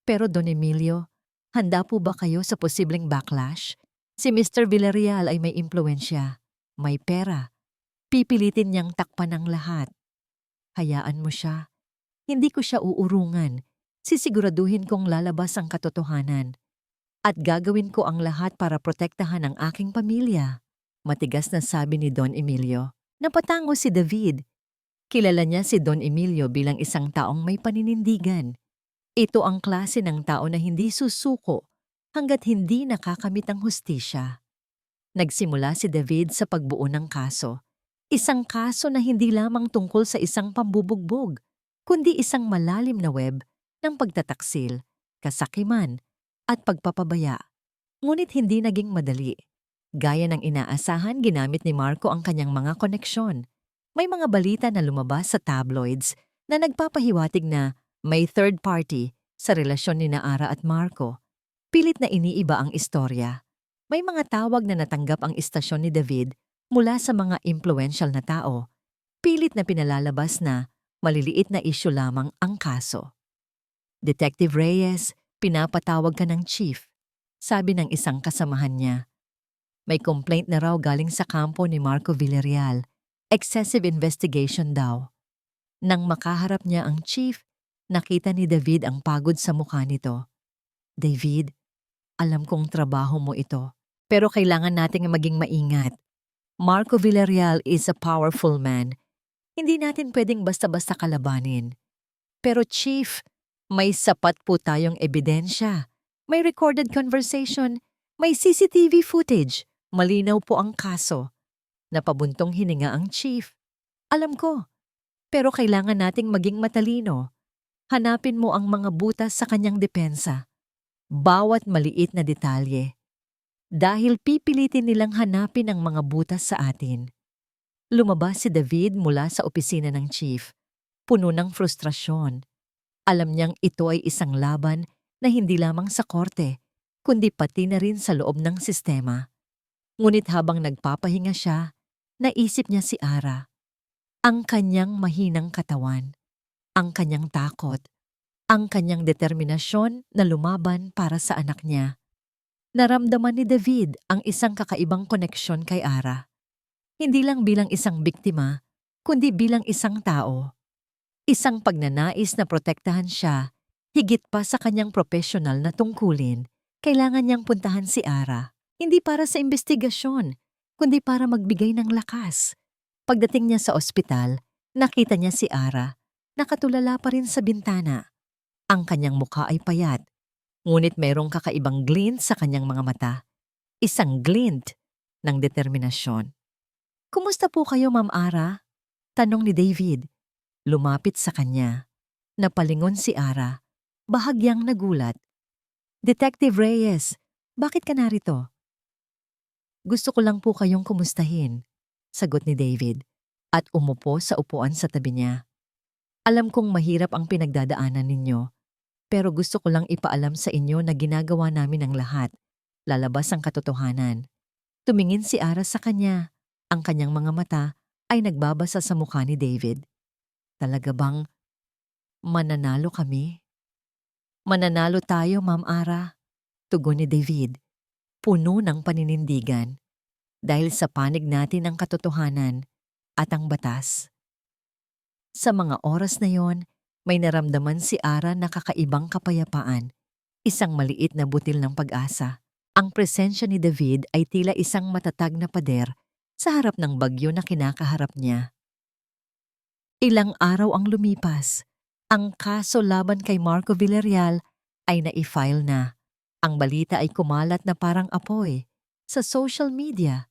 Pero Don Emilio, handa po ba kayo sa posibleng backlash? Si Mr. Villarreal ay may impluensya, may pera. Pipilitin niyang takpan ng lahat. Hayaan mo siya. Hindi ko siya uurungan. Sisiguraduhin kong lalabas ang katotohanan. At gagawin ko ang lahat para protektahan ang aking pamilya. Matigas na sabi ni Don Emilio. Napatango si David. Kilala niya si Don Emilio bilang isang taong may paninindigan. Ito ang klase ng tao na hindi susuko hanggat hindi nakakamit ang hustisya. Nagsimula si David sa pagbuo ng kaso. Isang kaso na hindi lamang tungkol sa isang pambubugbog, kundi isang malalim na web ng pagtataksil, kasakiman, at pagpapabaya. Ngunit hindi naging madali. Gaya ng inaasahan, ginamit ni Marco ang kanyang mga koneksyon. May mga balita na lumabas sa tabloids na nagpapahiwatig na may third party sa relasyon ni Ara at Marco. Pilit na iniiba ang istorya. May mga tawag na natanggap ang istasyon ni David mula sa mga impluensyal na tao. Pilit na pinalalabas na maliliit na isyu lamang ang kaso. Detective Reyes, pinapatawag ka ng chief, sabi ng isang kasamahan niya. May complaint na raw galing sa kampo ni Marco Villarreal. Excessive investigation daw. Nang makaharap niya ang chief, nakita ni David ang pagod sa mukha nito. David, alam kong trabaho mo ito, pero kailangan nating maging maingat. Marco Villarreal is a powerful man. Hindi natin pwedeng basta-basta kalabanin. Pero Chief, may sapat po tayong ebidensya. May recorded conversation, may CCTV footage. Malinaw po ang kaso. Napabuntong hininga ang Chief. Alam ko, pero kailangan nating maging matalino. Hanapin mo ang mga butas sa kanyang depensa. Bawat maliit na detalye. Dahil pipilitin nilang hanapin ang mga butas sa atin. Lumabas si David mula sa opisina ng chief, puno ng frustrasyon. Alam niyang ito ay isang laban na hindi lamang sa korte, kundi pati na rin sa loob ng sistema. Ngunit habang nagpapahinga siya, naisip niya si Ara. Ang kanyang mahinang katawan, ang kanyang takot, ang kanyang determinasyon na lumaban para sa anak niya. Naramdaman ni David ang isang kakaibang koneksyon kay Ara. Hindi lang bilang isang biktima, kundi bilang isang tao. Isang pagnanais na protektahan siya, higit pa sa kanyang profesional na tungkulin. Kailangan niyang puntahan si Ara, hindi para sa investigasyon, kundi para magbigay ng lakas. Pagdating niya sa ospital, nakita niya si Ara, nakatulala pa rin sa bintana. Ang kanyang mukha ay payat, ngunit mayroong kakaibang glint sa kanyang mga mata. Isang glint ng determinasyon. "Kumusta po kayo, Ma'am Ara?" tanong ni David. Lumapit sa kanya. Napalingon si Ara, bahagyang nagulat. "Detective Reyes, bakit ka narito?" "Gusto ko lang po kayong kumustahin," sagot ni David, at umupo sa upuan sa tabi niya. "Alam kong mahirap ang pinagdadaanan ninyo, pero gusto ko lang ipaalam sa inyo na ginagawa namin ang lahat. Lalabas ang katotohanan." Tumingin si Ara sa kanya. Ang kanyang mga mata ay nagbabasa sa mukha ni David. "Talaga bang mananalo kami?" "Mananalo tayo, Ma'am Ara," tugon ni David, puno ng paninindigan. "Dahil sa panig natin ang katotohanan at ang batas." Sa mga oras na yon, may naramdaman si Ara na kakaibang kapayapaan, isang maliit na butil ng pag-asa. Ang presensya ni David ay tila isang matatag na pader sa harap ng bagyo na kinakaharap niya. Ilang araw ang lumipas. Ang kaso laban kay Marco Villarreal ay na-file na. Ang balita ay kumalat na parang apoy sa social media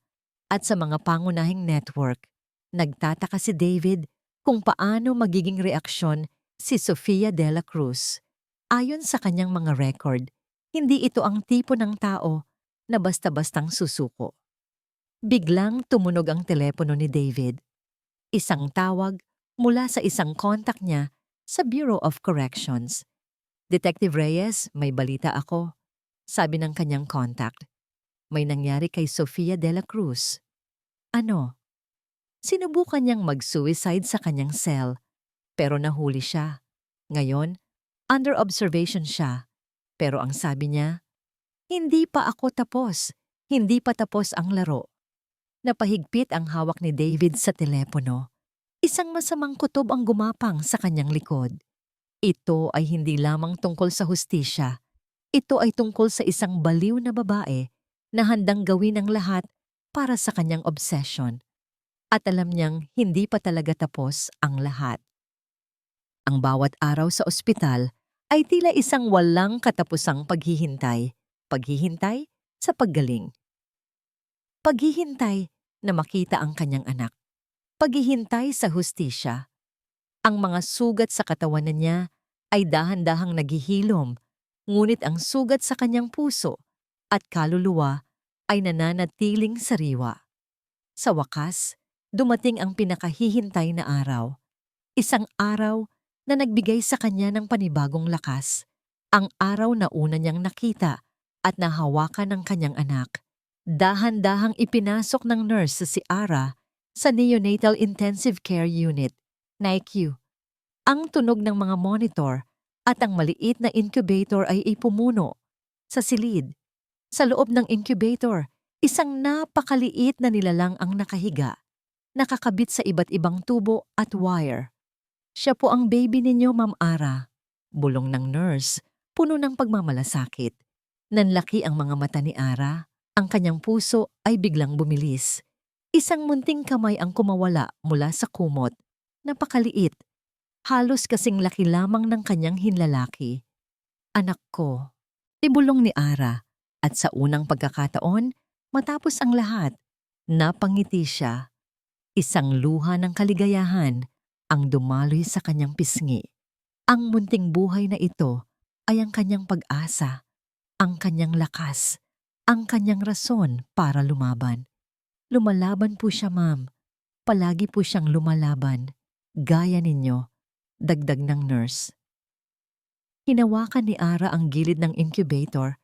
at sa mga pangunahing network. Nagtataka si David kung paano magiging reaksyon si Sofia de la Cruz. Ayon sa kanyang mga record, hindi ito ang tipo ng tao na basta-bastang susuko. Biglang tumunog ang telepono ni David. Isang tawag mula sa isang contact niya sa Bureau of Corrections. "Detective Reyes, may balita ako," sabi ng kanyang contact. "May nangyari kay Sofia de la Cruz." "Ano?" Sinubukan niyang mag-suicide sa kanyang cell, pero nahuli siya. Ngayon, under observation siya. Pero ang sabi niya, "Hindi pa ako tapos. Hindi pa tapos ang laro." Napahigpit ang hawak ni David sa telepono. Isang masamang kutob ang gumapang sa kanyang likod. Ito ay hindi lamang tungkol sa hustisya. Ito ay tungkol sa isang baliw na babae na handang gawin ang lahat para sa kanyang obsession. At alam niyang hindi pa talaga tapos ang lahat. Ang bawat araw sa ospital ay tila isang walang katapusang paghihintay. Paghihintay sa paggaling. Paghihintay na makita ang kanyang anak. Paghihintay sa hustisya. Ang mga sugat sa katawan niya ay dahan-dahang naghihilom, ngunit ang sugat sa kanyang puso at kaluluwa ay nananatiling sariwa. Sa wakas, dumating ang pinakahihintay na araw. Isang araw na nagbigay sa kanya ng panibagong lakas. Ang araw na una niyang nakita at nahawakan ng kanyang anak. Dahan-dahang ipinasok ng nurse si Ara sa Neonatal Intensive Care Unit, NICU. Ang tunog ng mga monitor at ang maliit na incubator ay ipumuno sa silid. Sa loob ng incubator, isang napakaliit na nilalang ang nakahiga, nakakabit sa iba't ibang tubo at wire. "Siya po ang baby ninyo, Ma'am Ara," bulong ng nurse, puno ng pagmamalasakit. Nanlaki ang mga mata ni Ara, ang kanyang puso ay biglang bumilis. Isang munting kamay ang kumawala mula sa kumot. Napakaliit, halos kasing laki lamang ng kanyang hinlalaki. "Anak ko," ibulong ni Ara, at sa unang pagkakataon, matapos ang lahat, napangiti siya. Isang luha ng kaligayahan ang dumaloy sa kanyang pisngi. Ang munting buhay na ito ay ang kanyang pag-asa, ang kanyang lakas, ang kanyang rason para lumaban. Lumalaban po siya, ma'am. Palagi po siyang lumalaban. Gaya ninyo, dagdag ng nurse. Hinawakan ni Ara ang gilid ng incubator,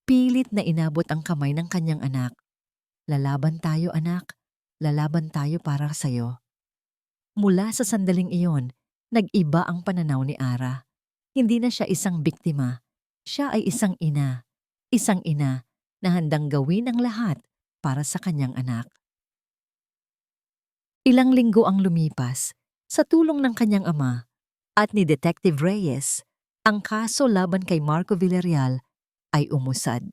pilit na inabot ang kamay ng kanyang anak. Lalaban tayo, anak. Lalaban tayo para sa'yo. Mula sa sandaling iyon, nag-iba ang pananaw ni Ara. Hindi na siya isang biktima. Siya ay isang ina. Isang ina na handang gawin ang lahat para sa kanyang anak. Ilang linggo ang lumipas sa tulong ng kanyang ama at ni Detective Reyes, ang kaso laban kay Marco Villarreal ay umusad.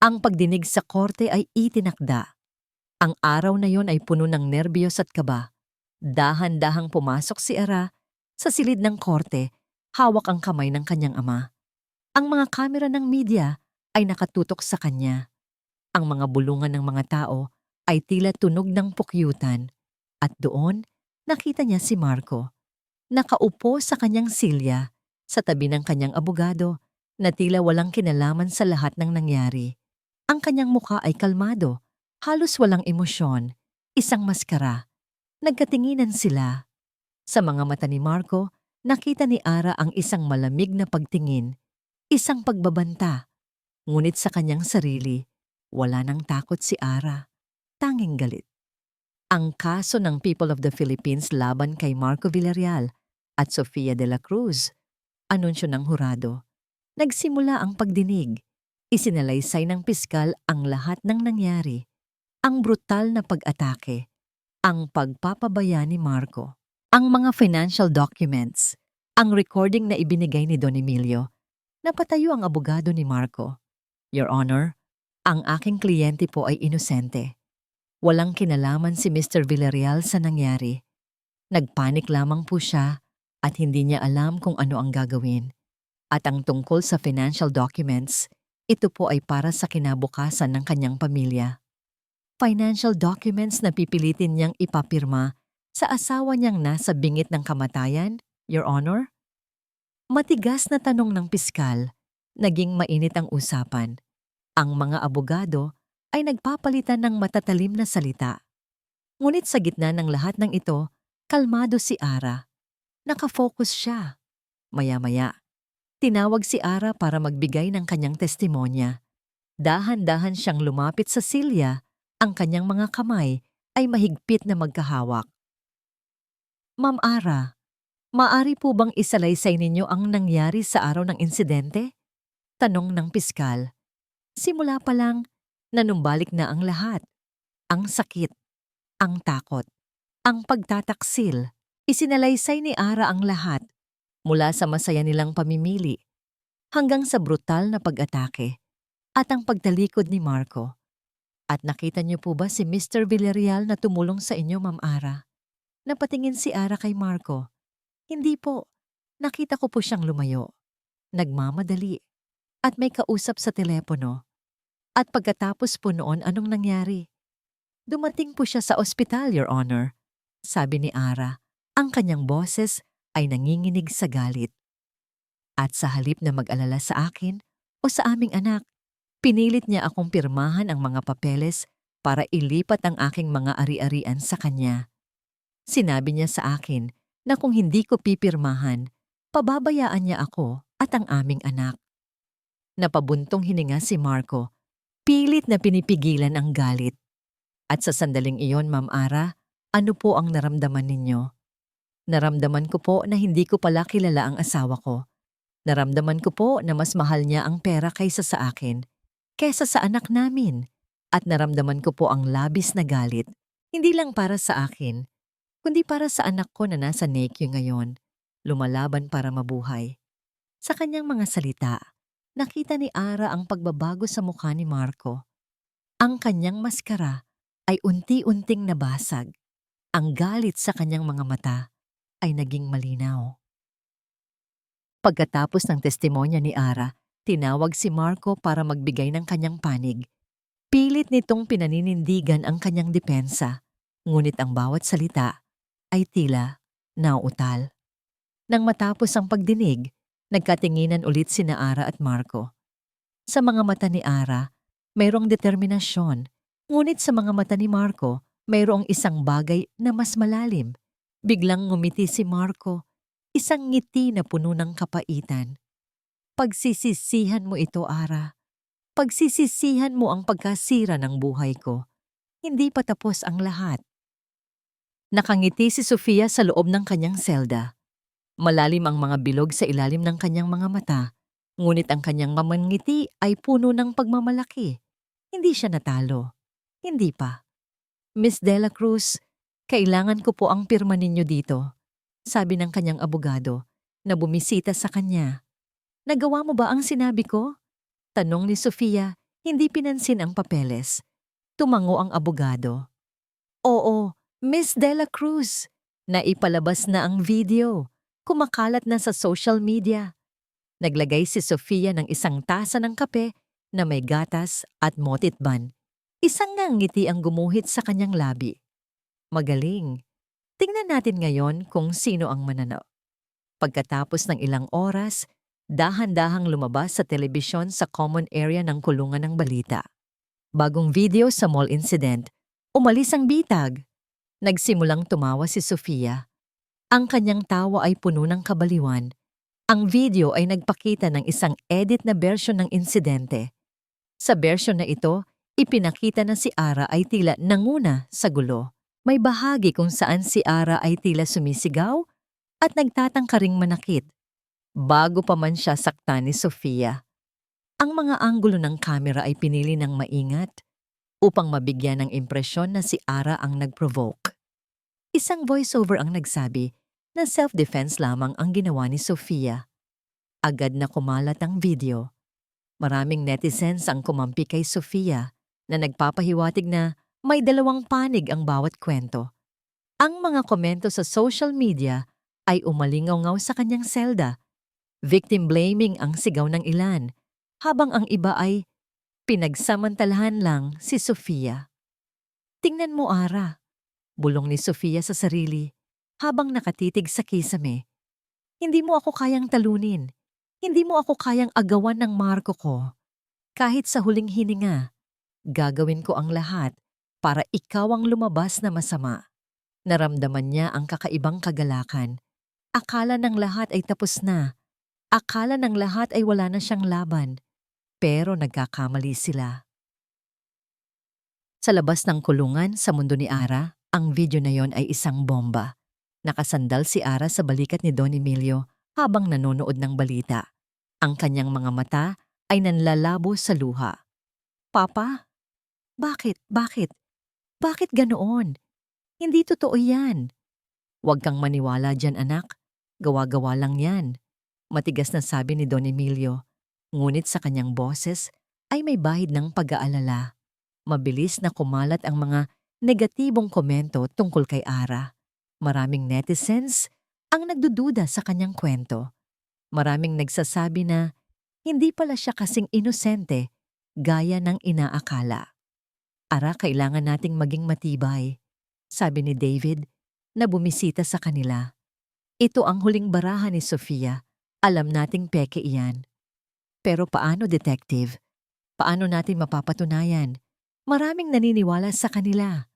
Ang pagdinig sa korte ay itinakda. Ang araw na yon ay puno ng nerbiyos at kaba. Dahan-dahang pumasok si Ara sa silid ng korte, hawak ang kamay ng kanyang ama. Ang mga kamera ng media ay nakatutok sa kanya. Ang mga bulungan ng mga tao ay tila tunog ng pukyutan. At doon, nakita niya si Marco. Nakaupo sa kanyang silya, sa tabi ng kanyang abogado, na tila walang kinalaman sa lahat ng nangyari. Ang kanyang mukha ay kalmado, halos walang emosyon, isang maskara. Nagkatinginan sila. Sa mga mata ni Marco, nakita ni Ara ang isang malamig na pagtingin, isang pagbabanta. Ngunit sa kanyang sarili, wala nang takot si Ara, tanging galit. Ang kaso ng People of the Philippines laban kay Marco Villarreal at Sofia de la Cruz, anunsyo ng hurado. Nagsimula ang pagdinig. Isinalaysay ng piskal ang lahat ng nangyari. Ang brutal na pag-atake, ang pagpapabaya ni Marco, ang mga financial documents, ang recording na ibinigay ni Don Emilio. Napatayo ang abogado ni Marco. Your Honor, ang aking kliyente po ay inosente. Walang kinalaman si Mr. Villarreal sa nangyari. Nagpanik lamang po siya at hindi niya alam kung ano ang gagawin. At ang tungkol sa financial documents, ito po ay para sa kinabukasan ng kanyang pamilya. Financial documents na pipilitin niyang ipapirma sa asawa niyang nasa bingit ng kamatayan, Your Honor? Matigas na tanong ng piskal, naging mainit ang usapan. Ang mga abogado ay nagpapalitan ng matatalim na salita. Ngunit sa gitna ng lahat ng ito, kalmado si Ara. Nakafocus siya. Maya-maya, tinawag si Ara para magbigay ng kanyang testimonya. Dahan-dahan siyang lumapit sa silya, ang kanyang mga kamay ay mahigpit na magkahawak. Ma'am Ara, maaari po bang isalaysay ninyo ang nangyari sa araw ng insidente? Tanong ng piskal. Simula pa lang, nanumbalik na ang lahat. Ang sakit, ang takot, ang pagtataksil. Isinalaysay ni Ara ang lahat, mula sa masaya nilang pamimili, hanggang sa brutal na pag-atake, at ang pagtalikod ni Marco. At nakita niyo po ba si Mr. Villarreal na tumulong sa inyo, Ma'am Ara? Napatingin si Ara kay Marco. Hindi po. Nakita ko po siyang lumayo. Nagmamadali. At may kausap sa telepono. At pagkatapos po noon, anong nangyari? Dumating po siya sa ospital, Your Honor. Sabi ni Ara, ang kanyang boses ay nanginginig sa galit. At sa halip na mag-alala sa akin o sa aming anak, pinilit niya akong pirmahan ang mga papeles para ilipat ang aking mga ari-arian sa kanya. Sinabi niya sa akin na kung hindi ko pipirmahan, pababayaan niya ako at ang aming anak. Napabuntong hininga si Marco. Pilit na pinipigilan ang galit. At sa sandaling iyon, Ma'am Ara, ano po ang naramdaman ninyo? Naramdaman ko po na hindi ko pala kilala ang asawa ko. Naramdaman ko po na mas mahal niya ang pera kaysa sa akin, kaysa sa anak namin. At naramdaman ko po ang labis na galit, hindi lang para sa akin, kundi para sa anak ko na nasa NICU ngayon, lumalaban para mabuhay. Sa kanyang mga salita, nakita ni Ara ang pagbabago sa mukha ni Marco. Ang kanyang maskara ay unti-unting nabasag. Ang galit sa kanyang mga mata ay naging malinaw. Pagkatapos ng testimonya ni Ara, tinawag si Marco para magbigay ng kanyang panig. Pilit nitong pinaninindigan ang kanyang depensa. ngunit ang bawat salita ay tila nauutal. Nang matapos ang pagdinig, nagkatinginan ulit sina Ara at Marco. Sa mga mata ni Ara, mayroong determinasyon, ngunit sa mga mata ni Marco, mayroong isang bagay na mas malalim. Biglang ngumiti si Marco, isang ngiti na puno ng kapaitan. Pagsisisihan mo ito, Ara. Pagsisisihan mo ang pagkasira ng buhay ko. Hindi pa tapos ang lahat. Nakangiti si Sofia sa loob ng kanyang selda. Malalim ang mga bilog sa ilalim ng kanyang mga mata, ngunit ang kanyang mamangiti ay puno ng pagmamalaki. Hindi siya natalo. Hindi pa. Miss Dela Cruz, kailangan ko po ang pirma ninyo dito, sabi ng kanyang abogado na bumisita sa kanya. Nagawa mo ba ang sinabi ko? Tanong ni Sofia, hindi pinansin ang papeles. Tumango ang abogado. Oo, Miss Dela Cruz, naipalabas na ang video. Kumakalat na sa social media. Naglagay si Sofia ng isang tasa ng kape na may gatas at motitban. Isang ngiti ang gumuhit sa kanyang labi. Magaling. Tingnan natin ngayon kung sino ang mananaw. Pagkatapos ng ilang oras, dahan-dahang lumabas sa telebisyon sa common area ng kulungan ng balita. Bagong video sa mall incident, umalis ang bitag. Nagsimulang tumawa si Sofia. Ang kanyang tawa ay puno ng kabaliwan. Ang video ay nagpakita ng isang edit na bersyon ng insidente. Sa bersyon na ito, ipinakita na si Ara ay tila nanguna sa gulo. May bahagi kung saan si Ara ay tila sumisigaw at nagtatangkaring manakit. Bago pa man siya saktan ni Sofia. Ang mga anggulo ng kamera ay pinili ng maingat upang mabigyan ng impresyon na si Ara ang nag-provoke. Isang voiceover ang nagsabi na self-defense lamang ang ginawa ni Sofia. Agad na kumalat ang video. Maraming netizens ang kumampi kay Sofia na nagpapahiwatig na may dalawang panig ang bawat kwento. Ang mga komento sa social media ay umalingaw-ngaw sa kanyang selda. Victim blaming ang sigaw ng ilan, habang ang iba ay pinagsamantalahan lang si Sofia. Tingnan mo, Ara. Bulong ni Sofia sa sarili habang nakatitig sa kisame. Hindi mo ako kayang talunin. Hindi mo ako kayang agawan ng Marco ko. Kahit sa huling hininga, gagawin ko ang lahat para ikaw ang lumabas na masama. Naramdaman niya ang kakaibang kagalakan. Akala ng lahat ay tapos na. Akala ng lahat ay wala na siyang laban. Pero nagkakamali sila. Sa labas ng kulungan sa mundo ni Ara, ang video na yon ay isang bomba. Nakasandal si Ara sa balikat ni Don Emilio habang nanonood ng balita. Ang kanyang mga mata ay nanlalabo sa luha. Papa? Bakit? Bakit? Bakit ganoon? Hindi totoo yan. Huwag kang maniwala dyan, anak. Gawa-gawa lang yan. Matigas na sabi ni Don Emilio. Ngunit sa kanyang boses ay may bahid ng pag-aalala. Mabilis na kumalat ang mga negatibong komento tungkol kay Ara. Maraming netizens ang nagdududa sa kanyang kwento. Maraming nagsasabi na hindi pala siya kasing inosente gaya ng inaakala. Ara, kailangan nating maging matibay, sabi ni David na bumisita sa kanila. Ito ang huling baraha ni Sofia. Alam nating peke iyan. Pero paano, detective? Paano natin mapapatunayan? Maraming naniniwala sa kanila.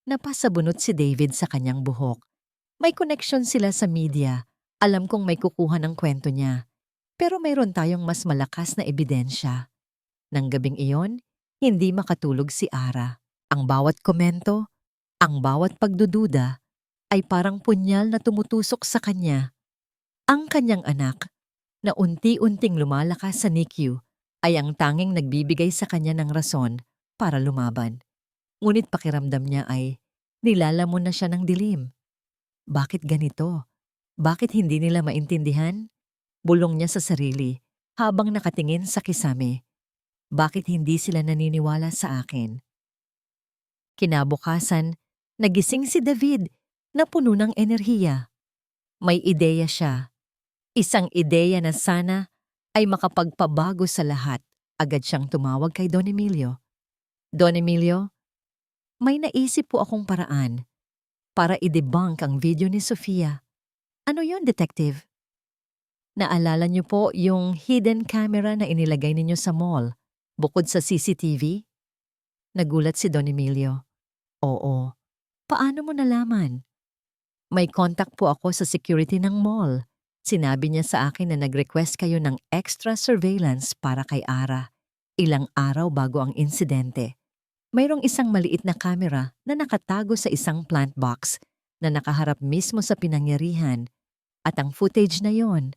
Napasabunot si David sa kanyang buhok. May koneksyon sila sa media. Alam kong may kukuha ng kwento niya. Pero mayroon tayong mas malakas na ebidensya. Nang gabing iyon, hindi makatulog si Ara. Ang bawat komento, ang bawat pagdududa, ay parang punyal na tumutusok sa kanya. Ang kanyang anak, na unti-unting lumalakas sa NICU, ay ang tanging nagbibigay sa kanya ng rason para lumaban. Ngunit pakiramdam niya ay nilalamon na siya ng dilim. Bakit ganito? Bakit hindi nila maintindihan? Bulong niya sa sarili habang nakatingin sa kisame. Bakit hindi sila naniniwala sa akin? Kinabukasan, nagising si David na puno ng enerhiya. May ideya siya. Isang ideya na sana ay makapagpabago sa lahat. Agad siyang tumawag kay Don Emilio. Don Emilio, may naisip po akong paraan. para i-debunk ang video ni Sofia. Ano yon, detective? Naalala niyo po yung hidden camera na inilagay ninyo sa mall, bukod sa CCTV? Nagulat si Don Emilio. Oo. Paano mo nalaman? May contact po ako sa security ng mall. Sinabi niya sa akin na nag-request kayo ng extra surveillance para kay Ara. Ilang araw bago ang insidente. Mayroong isang maliit na camera na nakatago sa isang plant box na nakaharap mismo sa pinangyarihan. At ang footage na yon,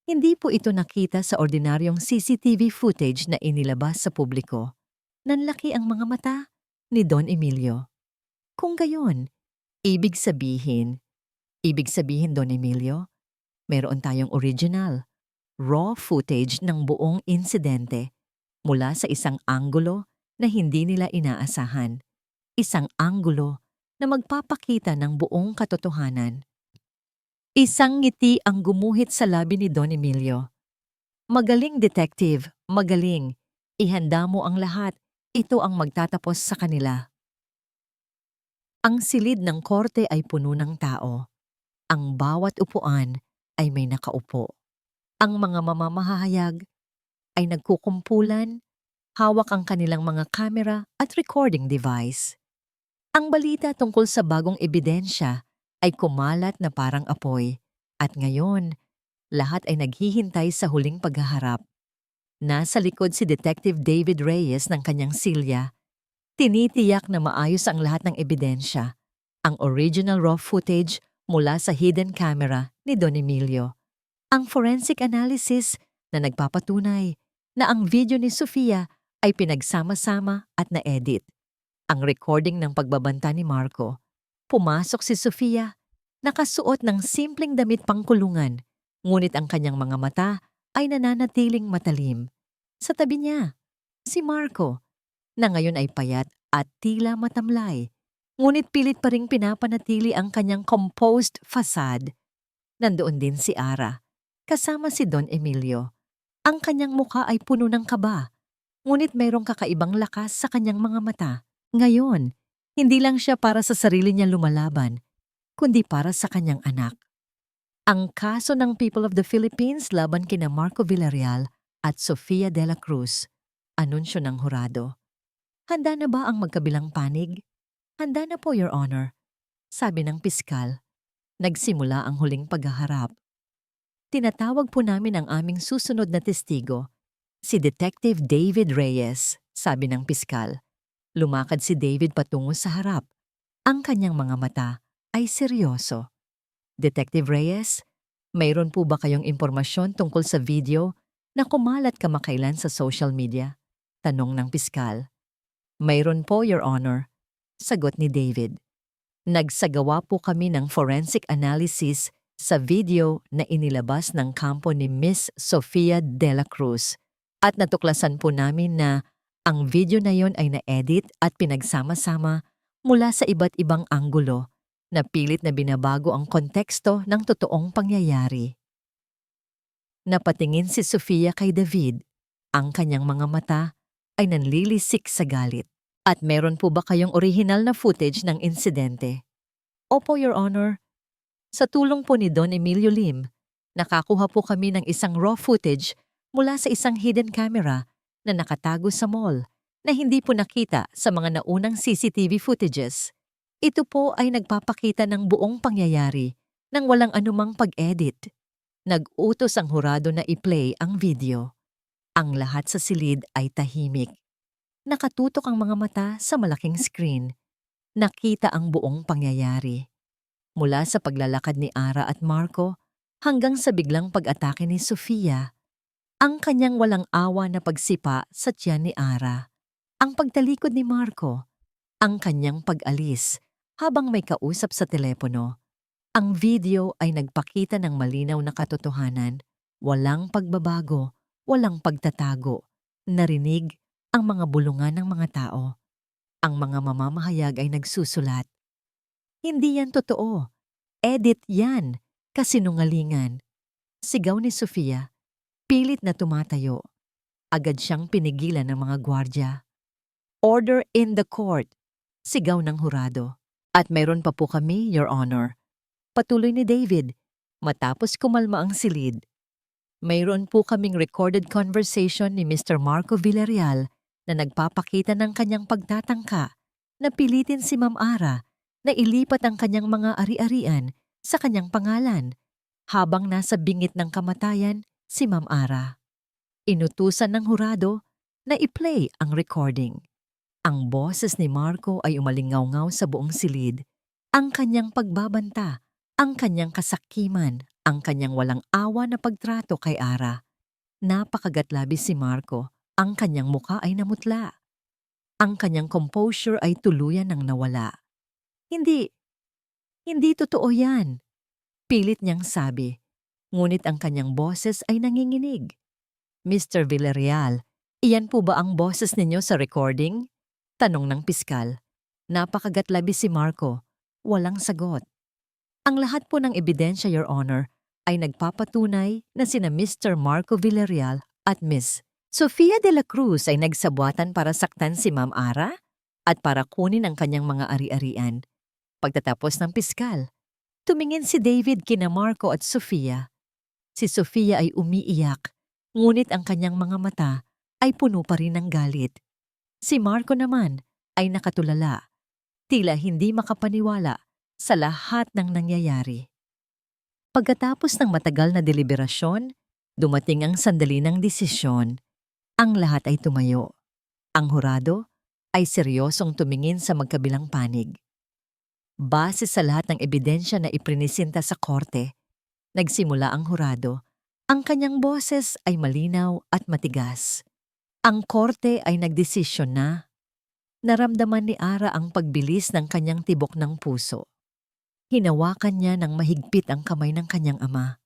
hindi po ito nakita sa ordinaryong CCTV footage na inilabas sa publiko. Nanlaki ang mga mata ni Don Emilio. Kung gayon, ibig sabihin, Don Emilio, meron tayong original, raw footage ng buong insidente mula sa isang anggulo na hindi nila inaasahan. Isang anggulo na magpapakita ng buong katotohanan. Isang ngiti ang gumuhit sa labi ni Don Emilio. Magaling, detective, magaling. Ihanda mo ang lahat. Ito ang magtatapos sa kanila. Ang silid ng korte ay puno ng tao. Ang bawat upuan ay may nakaupo. Ang mga mamamahayag ay nagkukumpulan, hawak ang kanilang mga kamera at recording device. Ang balita tungkol sa bagong ebidensya ay kumalat na parang apoy. At ngayon, lahat ay naghihintay sa huling paghaharap. Nasa likod si Detective David Reyes ng kanyang silya. Tinitiyak na maayos ang lahat ng ebidensya. Ang original raw footage mula sa hidden camera ni Don Emilio. Ang forensic analysis na nagpapatunay na ang video ni Sofia ay pinagsama-sama at na-edit. Ang recording ng pagbabanta ni Marco. Pumasok si Sofia, nakasuot ng simpleng damit pangkulungan, ngunit ang kanyang mga mata ay nananatiling matalim. Sa tabi niya, si Marco, na ngayon ay payat at tila matamlay, ngunit pilit pa ring pinapanatili ang kanyang composed facade. Nandoon din si Ara, kasama si Don Emilio. Ang kanyang mukha ay puno ng kaba, ngunit mayroong kakaibang lakas sa kanyang mga mata. Ngayon, hindi lang siya para sa sarili niya lumalaban, kundi para sa kanyang anak. Ang kaso ng People of the Philippines laban kina Marco Villarreal at Sofia de la Cruz, anunsyo ng hurado. Handa na ba ang magkabilang panig? Handa na po, Your Honor, sabi ng piskal. Nagsimula ang huling paghaharap. Tinatawag po namin ang aming susunod na testigo, si Detective David Reyes, sabi ng piskal. Lumakad si David patungo sa harap. Ang kanyang mga mata ay seryoso. Detective Reyes, mayroon po ba kayong impormasyon tungkol sa video na kumalat kamakailan sa social media? Tanong ng piskal. Mayroon po, Your Honor, sagot ni David. Nagsagawa po kami ng forensic analysis sa video na inilabas ng kampo ni Miss Sofia de la Cruz at natuklasan po namin na ang video na yon ay na-edit at pinagsama-sama mula sa iba't ibang anggulo na pilit na binabago ang konteksto ng totoong pangyayari. Napatingin si Sofia kay David. Ang kanyang mga mata ay nanlilisik sa galit. At meron po ba kayong orihinal na footage ng insidente? Opo, Your Honor. Sa tulong po ni Don Emilio Lim, nakakuha po kami ng isang raw footage mula sa isang hidden camera na nakatago sa mall na hindi po nakita sa mga naunang CCTV footages. Ito po ay nagpapakita ng buong pangyayari nang walang anumang pag-edit. Nag-utos ang hurado na i-play ang video. Ang lahat sa silid ay tahimik. Nakatutok ang mga mata sa malaking screen. Nakita ang buong pangyayari. Mula sa paglalakad ni Ara at Marco hanggang sa biglang pag-atake ni Sofia. Ang kanyang walang awa na pagsipa sa tiyan ni Ara. Ang pagtalikod ni Marco. Ang kanyang pag-alis habang may kausap sa telepono. Ang video ay nagpakita ng malinaw na katotohanan. Walang pagbabago, walang pagtatago. Narinig ang mga bulungan ng mga tao. Ang mga mamamahayag ay nagsusulat. Hindi yan totoo. Edit yan. Kasinungalingan. Sigaw ni Sofia. Pilit na tumatayo. Agad siyang pinigilan ng mga gwardya. Order in the court. Sigaw ng hurado. At mayroon pa po kami, Your Honor. Patuloy ni David, matapos kumalma ang silid. Mayroon po kaming recorded conversation ni Mr. Marco Villarreal na nagpapakita ng kanyang pagtatangka na pilitin si Ma'am Ara na ilipat ang kanyang mga ari-arian sa kanyang pangalan habang nasa bingit ng kamatayan si Ma'am Ara. Inutusan ng hurado na i-play ang recording. Ang boses ni Marco ay umalingaw-ngaw sa buong silid. Ang kanyang pagbabanta, ang kanyang kasakiman, ang kanyang walang awa na pagtrato kay Ara. Napakagatlabi si Marco, ang kanyang muka ay namutla. Ang kanyang composure ay tuluyan ng nawala. Hindi totoo yan, pilit niyang sabi. Ngunit ang kanyang boses ay nanginginig. Mr. Villarreal, iyan po ba ang boses ninyo sa recording? Tanong ng piskal. Napakagatlabi si Marco. Walang sagot. Ang lahat po ng ebidensya, Your Honor, ay nagpapatunay na sina Mr. Marco Villarreal at Miss Sofia de la Cruz ay nagsabwatan para saktan si Ma'am Ara at para kunin ang kanyang mga ari-arian. Pagtatapos ng piskal, tumingin si David kina Marco at Sofia. Si Sofia ay umiiyak, ngunit ang kanyang mga mata ay puno pa rin ng galit. Si Marco naman ay nakatulala, tila hindi makapaniwala sa lahat ng nangyayari. Pagkatapos ng matagal na deliberasyon, dumating ang sandali ng desisyon. Ang lahat ay tumayo. Ang hurado ay seryosong tumingin sa magkabilang panig. Base sa lahat ng ebidensya na iprinisinta sa korte, nagsimula ang hurado. Ang kanyang boses ay malinaw at matigas. Ang korte ay nagdesisyon na naramdaman ni Ara ang pagbilis ng kanyang tibok ng puso. Hinawakan niya ng mahigpit ang kamay ng kanyang ama.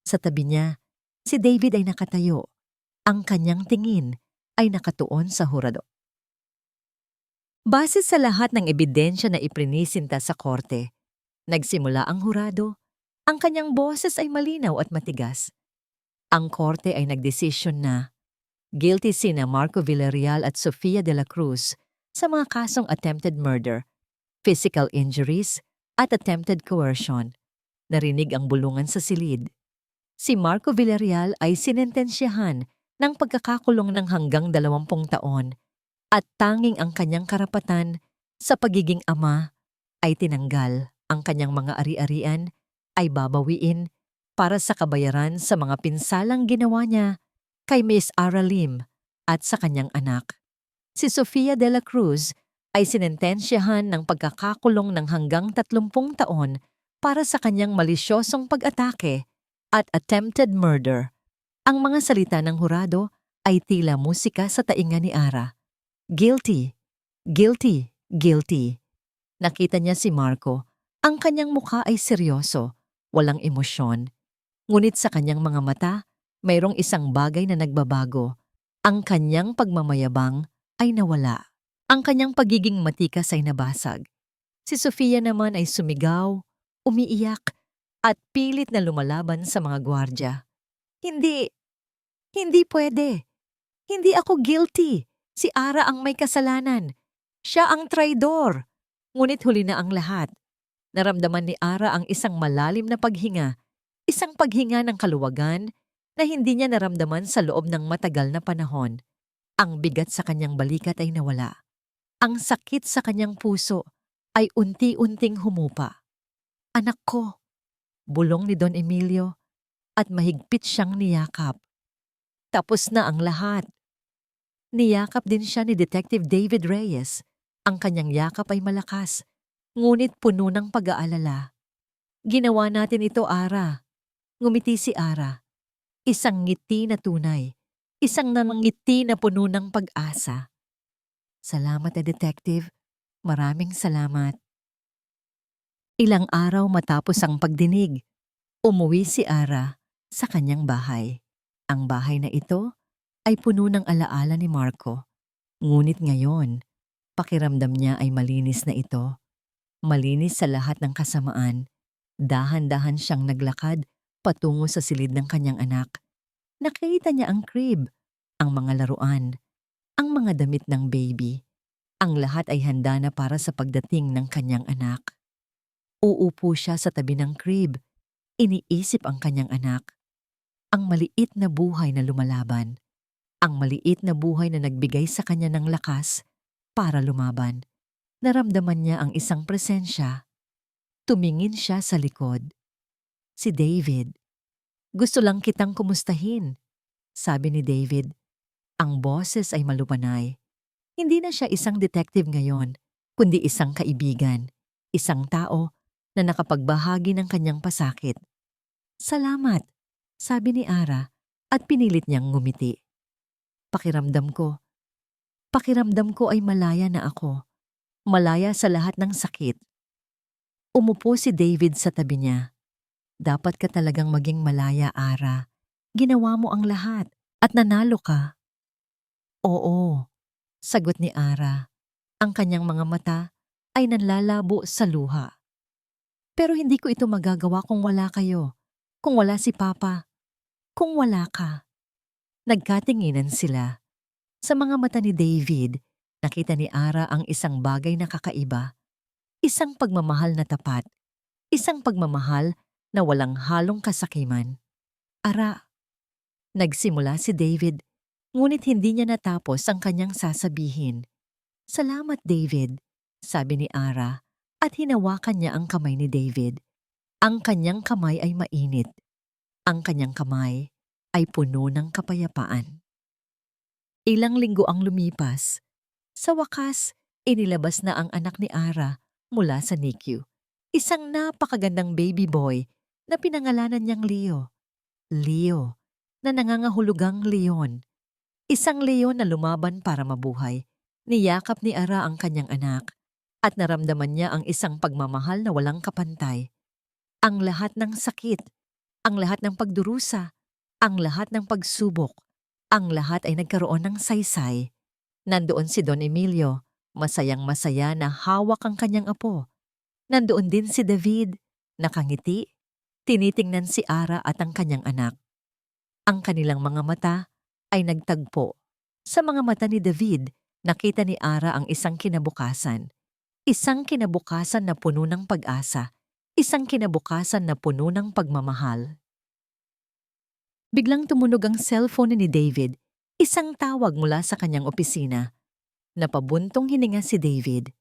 Sa tabi niya, si David ay nakatayo. Ang kanyang tingin ay nakatuon sa hurado. Base sa lahat ng ebidensya na iprinisinta sa korte, nagsimula ang hurado. Ang kanyang boses ay malinaw at matigas. Ang korte ay nagdesisyon na guilty sina Marco Villarreal at Sofia de la Cruz sa mga kasong attempted murder, physical injuries, at attempted coercion. Narinig ang bulungan sa silid. Si Marco Villarreal ay sinentensyahan ng pagkakakulong ng hanggang 20 taon at tanging ang kanyang karapatan sa pagiging ama ay tinanggal. Ang kanyang mga ari-arian ay babawiin para sa kabayaran sa mga pinsalang ginawa niya kay Miss Ara Lim at sa kanyang anak. Si Sofia de la Cruz ay sinentensyahan ng pagkakakulong ng hanggang 30 taon para sa kanyang malisyosong pag-atake at attempted murder. Ang mga salita ng hurado ay tila musika sa tainga ni Ara. Guilty, guilty, guilty. Nakita niya si Marco. Ang kanyang mukha ay seryoso, walang emosyon. Ngunit sa kanyang mga mata, mayroong isang bagay na nagbabago. Ang kanyang pagmamayabang ay nawala. Ang kanyang pagiging matikas ay nabasag. Si Sofia naman ay sumigaw, umiiyak, at pilit na lumalaban sa mga gwardya. Hindi pwede. Hindi ako guilty. Si Ara ang may kasalanan. Siya ang traidor. Ngunit huli na ang lahat. Naramdaman ni Ara ang isang malalim na paghinga, isang paghinga ng kaluwagan na hindi niya naramdaman sa loob ng matagal na panahon. Ang bigat sa kanyang balikat ay nawala. Ang sakit sa kanyang puso ay unti-unting humupa. Anak ko, bulong ni Don Emilio at mahigpit siyang niyakap. Tapos na ang lahat. Niyakap din siya ni Detective David Reyes. Ang kanyang yakap ay malakas, ngunit puno ng pag-aalala. Ginawa natin ito, Ara. Ngumiti si Ara. Isang ngiti na tunay. Isang ngiti na puno ng pag-asa. Salamat, Detective. Maraming salamat. Ilang araw matapos ang pagdinig, umuwi si Ara sa kanyang bahay. Ang bahay na ito ay puno ng alaala ni Marco. Ngunit ngayon, pakiramdam niya ay malinis na ito. Malinis sa lahat ng kasamaan. Dahan-dahan siyang naglakad patungo sa silid ng kanyang anak. Nakita niya ang crib, ang mga laruan, ang mga damit ng baby. Ang lahat ay handa na para sa pagdating ng kanyang anak. Uupo siya sa tabi ng crib. Iniisip ang kanyang anak. Ang maliit na buhay na lumalaban. Ang maliit na buhay na nagbigay sa kanya ng lakas para lumaban. Naramdaman niya ang isang presensya. Tumingin siya sa likod. Si David. Gusto lang kitang kumustahin, sabi ni David. Ang boses ay malumanay. Hindi na siya isang detective ngayon, kundi isang kaibigan, isang tao na nakapagbahagi ng kanyang pasakit. Salamat, sabi ni Ara at pinilit niyang ngumiti. Pakiramdam ko ay malaya na ako. Malaya sa lahat ng sakit. Umupo si David sa tabi niya. Dapat ka talagang maging malaya, Ara. Ginawa mo ang lahat at nanalo ka. Oo, sagot ni Ara. Ang kanyang mga mata ay nanlalabo sa luha. Pero hindi ko ito magagawa kung wala kayo. Kung wala si Papa. Kung wala ka. Nagkatinginan sila. Sa mga mata ni David, nakita ni Ara ang isang bagay na kakaiba. Isang pagmamahal na tapat. Isang pagmamahal na walang halong kasakiman. Ara. Nagsimula si David, ngunit hindi niya natapos ang kanyang sasabihin. Salamat, David, sabi ni Ara, at hinawakan niya ang kamay ni David. Ang kanyang kamay ay mainit. Ang kanyang kamay ay puno ng kapayapaan. Ilang linggo ang lumipas. Sa wakas, inilabas na ang anak ni Ara mula sa NICU. Isang napakagandang baby boy na pinangalanan niyang Leo. Leo, na nangangahulugang leon. Isang leon na lumaban para mabuhay. Niyakap ni Ara ang kanyang anak at naramdaman niya ang isang pagmamahal na walang kapantay. Ang lahat ng sakit, ang lahat ng pagdurusa, ang lahat ng pagsubok, ang lahat ay nagkaroon ng saysay. Nandoon si Don Emilio, masayang-masaya na hawak ang kanyang apo. Nandoon din si David, nakangiti, tinitingnan si Ara at ang kanyang anak. Ang kanilang mga mata ay nagtagpo. Sa mga mata ni David, nakita ni Ara ang isang kinabukasan. Isang kinabukasan na puno ng pag-asa. Isang kinabukasan na puno ng pagmamahal. Biglang tumunog ang cellphone ni David. Isang tawag mula sa kanyang opisina. Napabuntong hininga si David.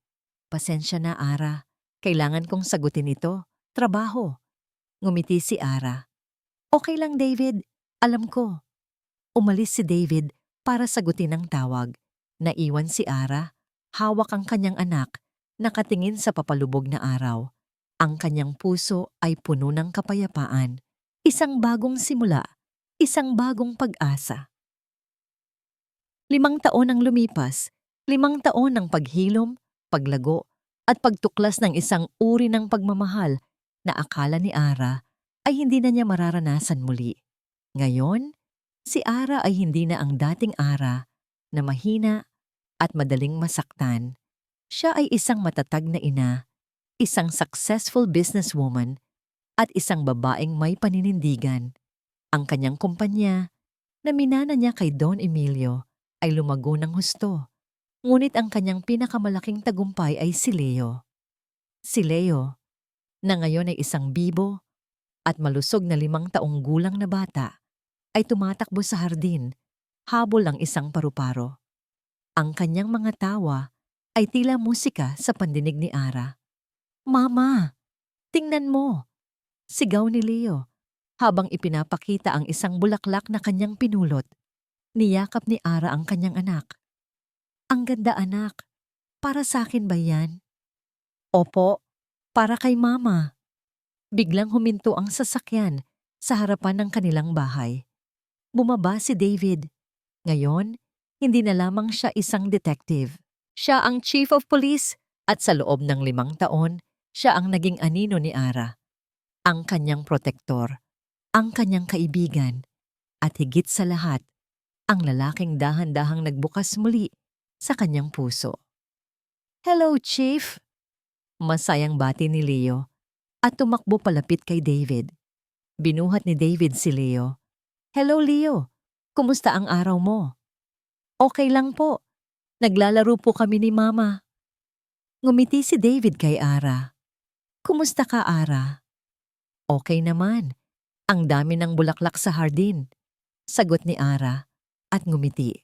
Pasensya na, Ara. Kailangan kong sagutin ito. Trabaho. Ngumiti si Ara. Okay lang, David. Alam ko. Umalis si David para sagutin ang tawag. Naiwan si Ara. Hawak ang kanyang anak. Nakatingin sa papalubog na araw. Ang kanyang puso ay puno ng kapayapaan. Isang bagong simula. Isang bagong pag-asa. 5 taon ang lumipas. 5 taon ng paghilom, paglago, at pagtuklas ng isang uri ng pagmamahal na akala ni Ara ay hindi na niya mararanasan muli. Ngayon, si Ara ay hindi na ang dating Ara na mahina at madaling masaktan. Siya ay isang matatag na ina, isang successful businesswoman, at isang babaeng may paninindigan. Ang kanyang kumpanya, na minana niya kay Don Emilio, ay lumago ng husto. Ngunit ang kanyang pinakamalaking tagumpay ay si Leo. Si Leo, na ngayon ay isang bibo at malusog na 5 taong gulang na bata, ay tumatakbo sa hardin, habol ang isang paru-paro. Ang kanyang mga tawa ay tila musika sa pandinig ni Ara. Mama, tingnan mo! Sigaw ni Leo habang ipinapakita ang isang bulaklak na kanyang pinulot. Niyakap ni Ara ang kanyang anak. Ang ganda, anak. Para sa akin ba yan? Opo, para kay Mama. Biglang huminto ang sasakyan sa harapan ng kanilang bahay. Bumaba si David. Ngayon, hindi na lamang siya isang detective. Siya ang chief of police at sa loob ng 5 taon, siya ang naging anino ni Ara. Ang kanyang protektor, ang kanyang kaibigan, at higit sa lahat, ang lalaking dahan-dahang nagbukas muli sa kanyang puso. Hello, Chief! Masayang bati ni Leo at tumakbo palapit kay David. Binuhat ni David si Leo. Hello, Leo! Kumusta ang araw mo? Okay lang po. Naglalaro po kami ni Mama. Ngumiti si David kay Ara. Kumusta ka, Ara? Okay naman. Ang dami ng bulaklak sa hardin. Sagot ni Ara at ngumiti.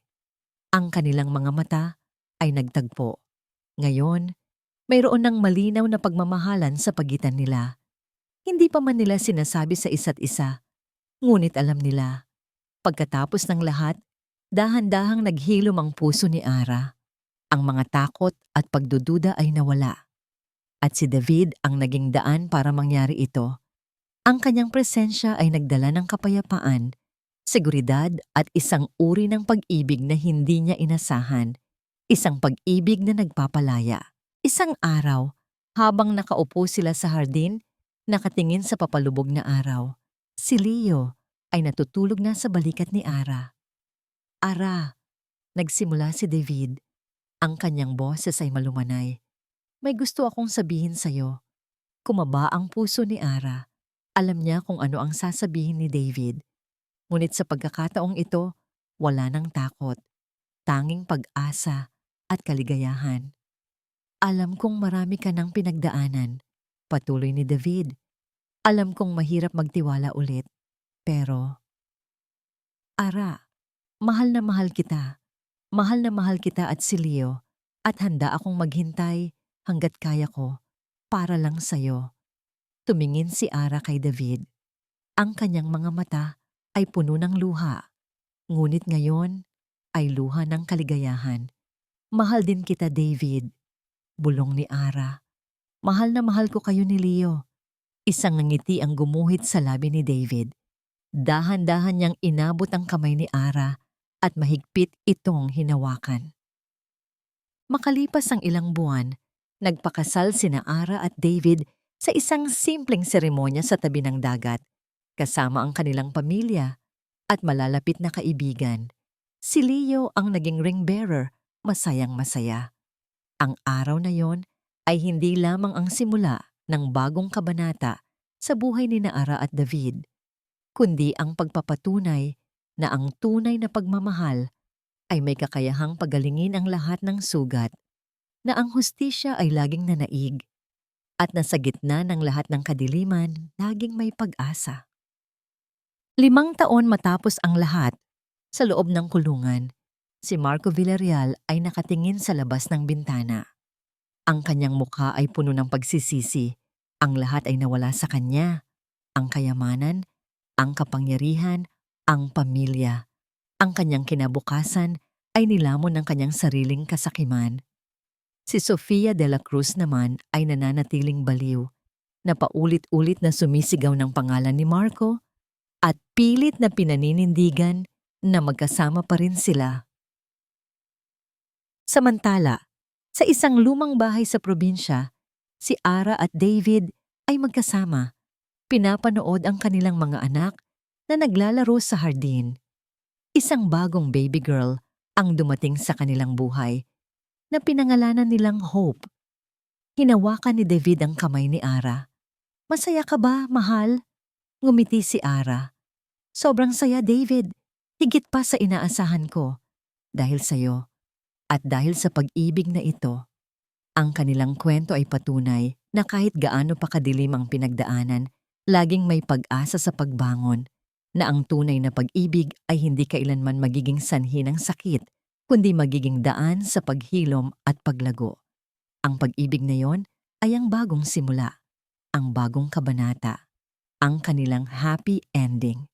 Ang kanilang mga mata ay nagtagpo. Ngayon, mayroon ng malinaw na pagmamahalan sa pagitan nila. Hindi pa man nila sinasabi sa isa't isa, ngunit alam nila. Pagkatapos ng lahat, dahan-dahang naghilom ang puso ni Ara. Ang mga takot at pagdududa ay nawala. At si David ang naging daan para mangyari ito. Ang kanyang presensya ay nagdala ng kapayapaan, seguridad at isang uri ng pag-ibig na hindi niya inasahan. Isang pag-ibig na nagpapalaya. Isang araw, habang nakaupo sila sa hardin, nakatingin sa papalubog na araw, si Leo ay natutulog na sa balikat ni Ara. Ara, nagsimula si David. Ang kanyang boses ay malumanay. May gusto akong sabihin sa'yo. Kumaba ang puso ni Ara. Alam niya kung ano ang sasabihin ni David. Ngunit sa pagkakataong ito, wala nang takot. Tanging pag-asa at kaligayahan. Alam kong marami ka ng pinagdaanan. Patuloy ni David. Alam kong mahirap magtiwala ulit. Pero, Ara, mahal na mahal kita. Mahal na mahal kita at si Leo. At handa akong maghintay hanggat kaya ko para lang sa'yo. Tumingin si Ara kay David. Ang kanyang mga mata ay puno ng luha. Ngunit ngayon ay luha ng kaligayahan. Mahal din kita, David. Bulong ni Ara. Mahal na mahal ko kayo ni Leo. Isang ngiti ang gumuhit sa labi ni David. Dahan-dahan niyang inabot ang kamay ni Ara at mahigpit itong hinawakan. Makalipas ang ilang buwan, nagpakasal sina Ara at David sa isang simpleng seremonya sa tabi ng dagat, kasama ang kanilang pamilya at malalapit na kaibigan. Si Leo ang naging ring bearer, masayang masaya. Ang araw na yon ay hindi lamang ang simula ng bagong kabanata sa buhay ni Ara at David, kundi ang pagpapatunay na ang tunay na pagmamahal ay may kakayahang pagalingin ang lahat ng sugat, na ang hustisya ay laging nanaig, at nasa gitna ng lahat ng kadiliman, laging may pag-asa. 5 taon matapos ang lahat, sa loob ng kulungan, si Marco Villarreal ay nakatingin sa labas ng bintana. Ang kanyang mukha ay puno ng pagsisisi. Ang lahat ay nawala sa kanya. Ang kayamanan, ang kapangyarihan, ang pamilya. Ang kanyang kinabukasan ay nilamon ng kanyang sariling kasakiman. Si Sofia de la Cruz naman ay nananatiling baliw, na paulit-ulit na sumisigaw ng pangalan ni Marco at pilit na pinaninindigan na magkasama pa rin sila. Samantala, sa isang lumang bahay sa probinsya, si Ara at David ay magkasama. Pinapanood ang kanilang mga anak na naglalaro sa hardin. Isang bagong baby girl ang dumating sa kanilang buhay na pinangalanan nilang Hope. Hinawakan ni David ang kamay ni Ara. Masaya ka ba, mahal? Ngumiti si Ara. Sobrang saya, David. Higit pa sa inaasahan ko. Dahil sa'yo. At dahil sa pag-ibig na ito, ang kanilang kwento ay patunay na kahit gaano pa kadilim ang pinagdaanan, laging may pag-asa sa pagbangon, na ang tunay na pag-ibig ay hindi kailanman magiging sanhi ng sakit, kundi magiging daan sa paghilom at paglago. Ang pag-ibig na yon ay ang bagong simula, ang bagong kabanata, ang kanilang happy ending.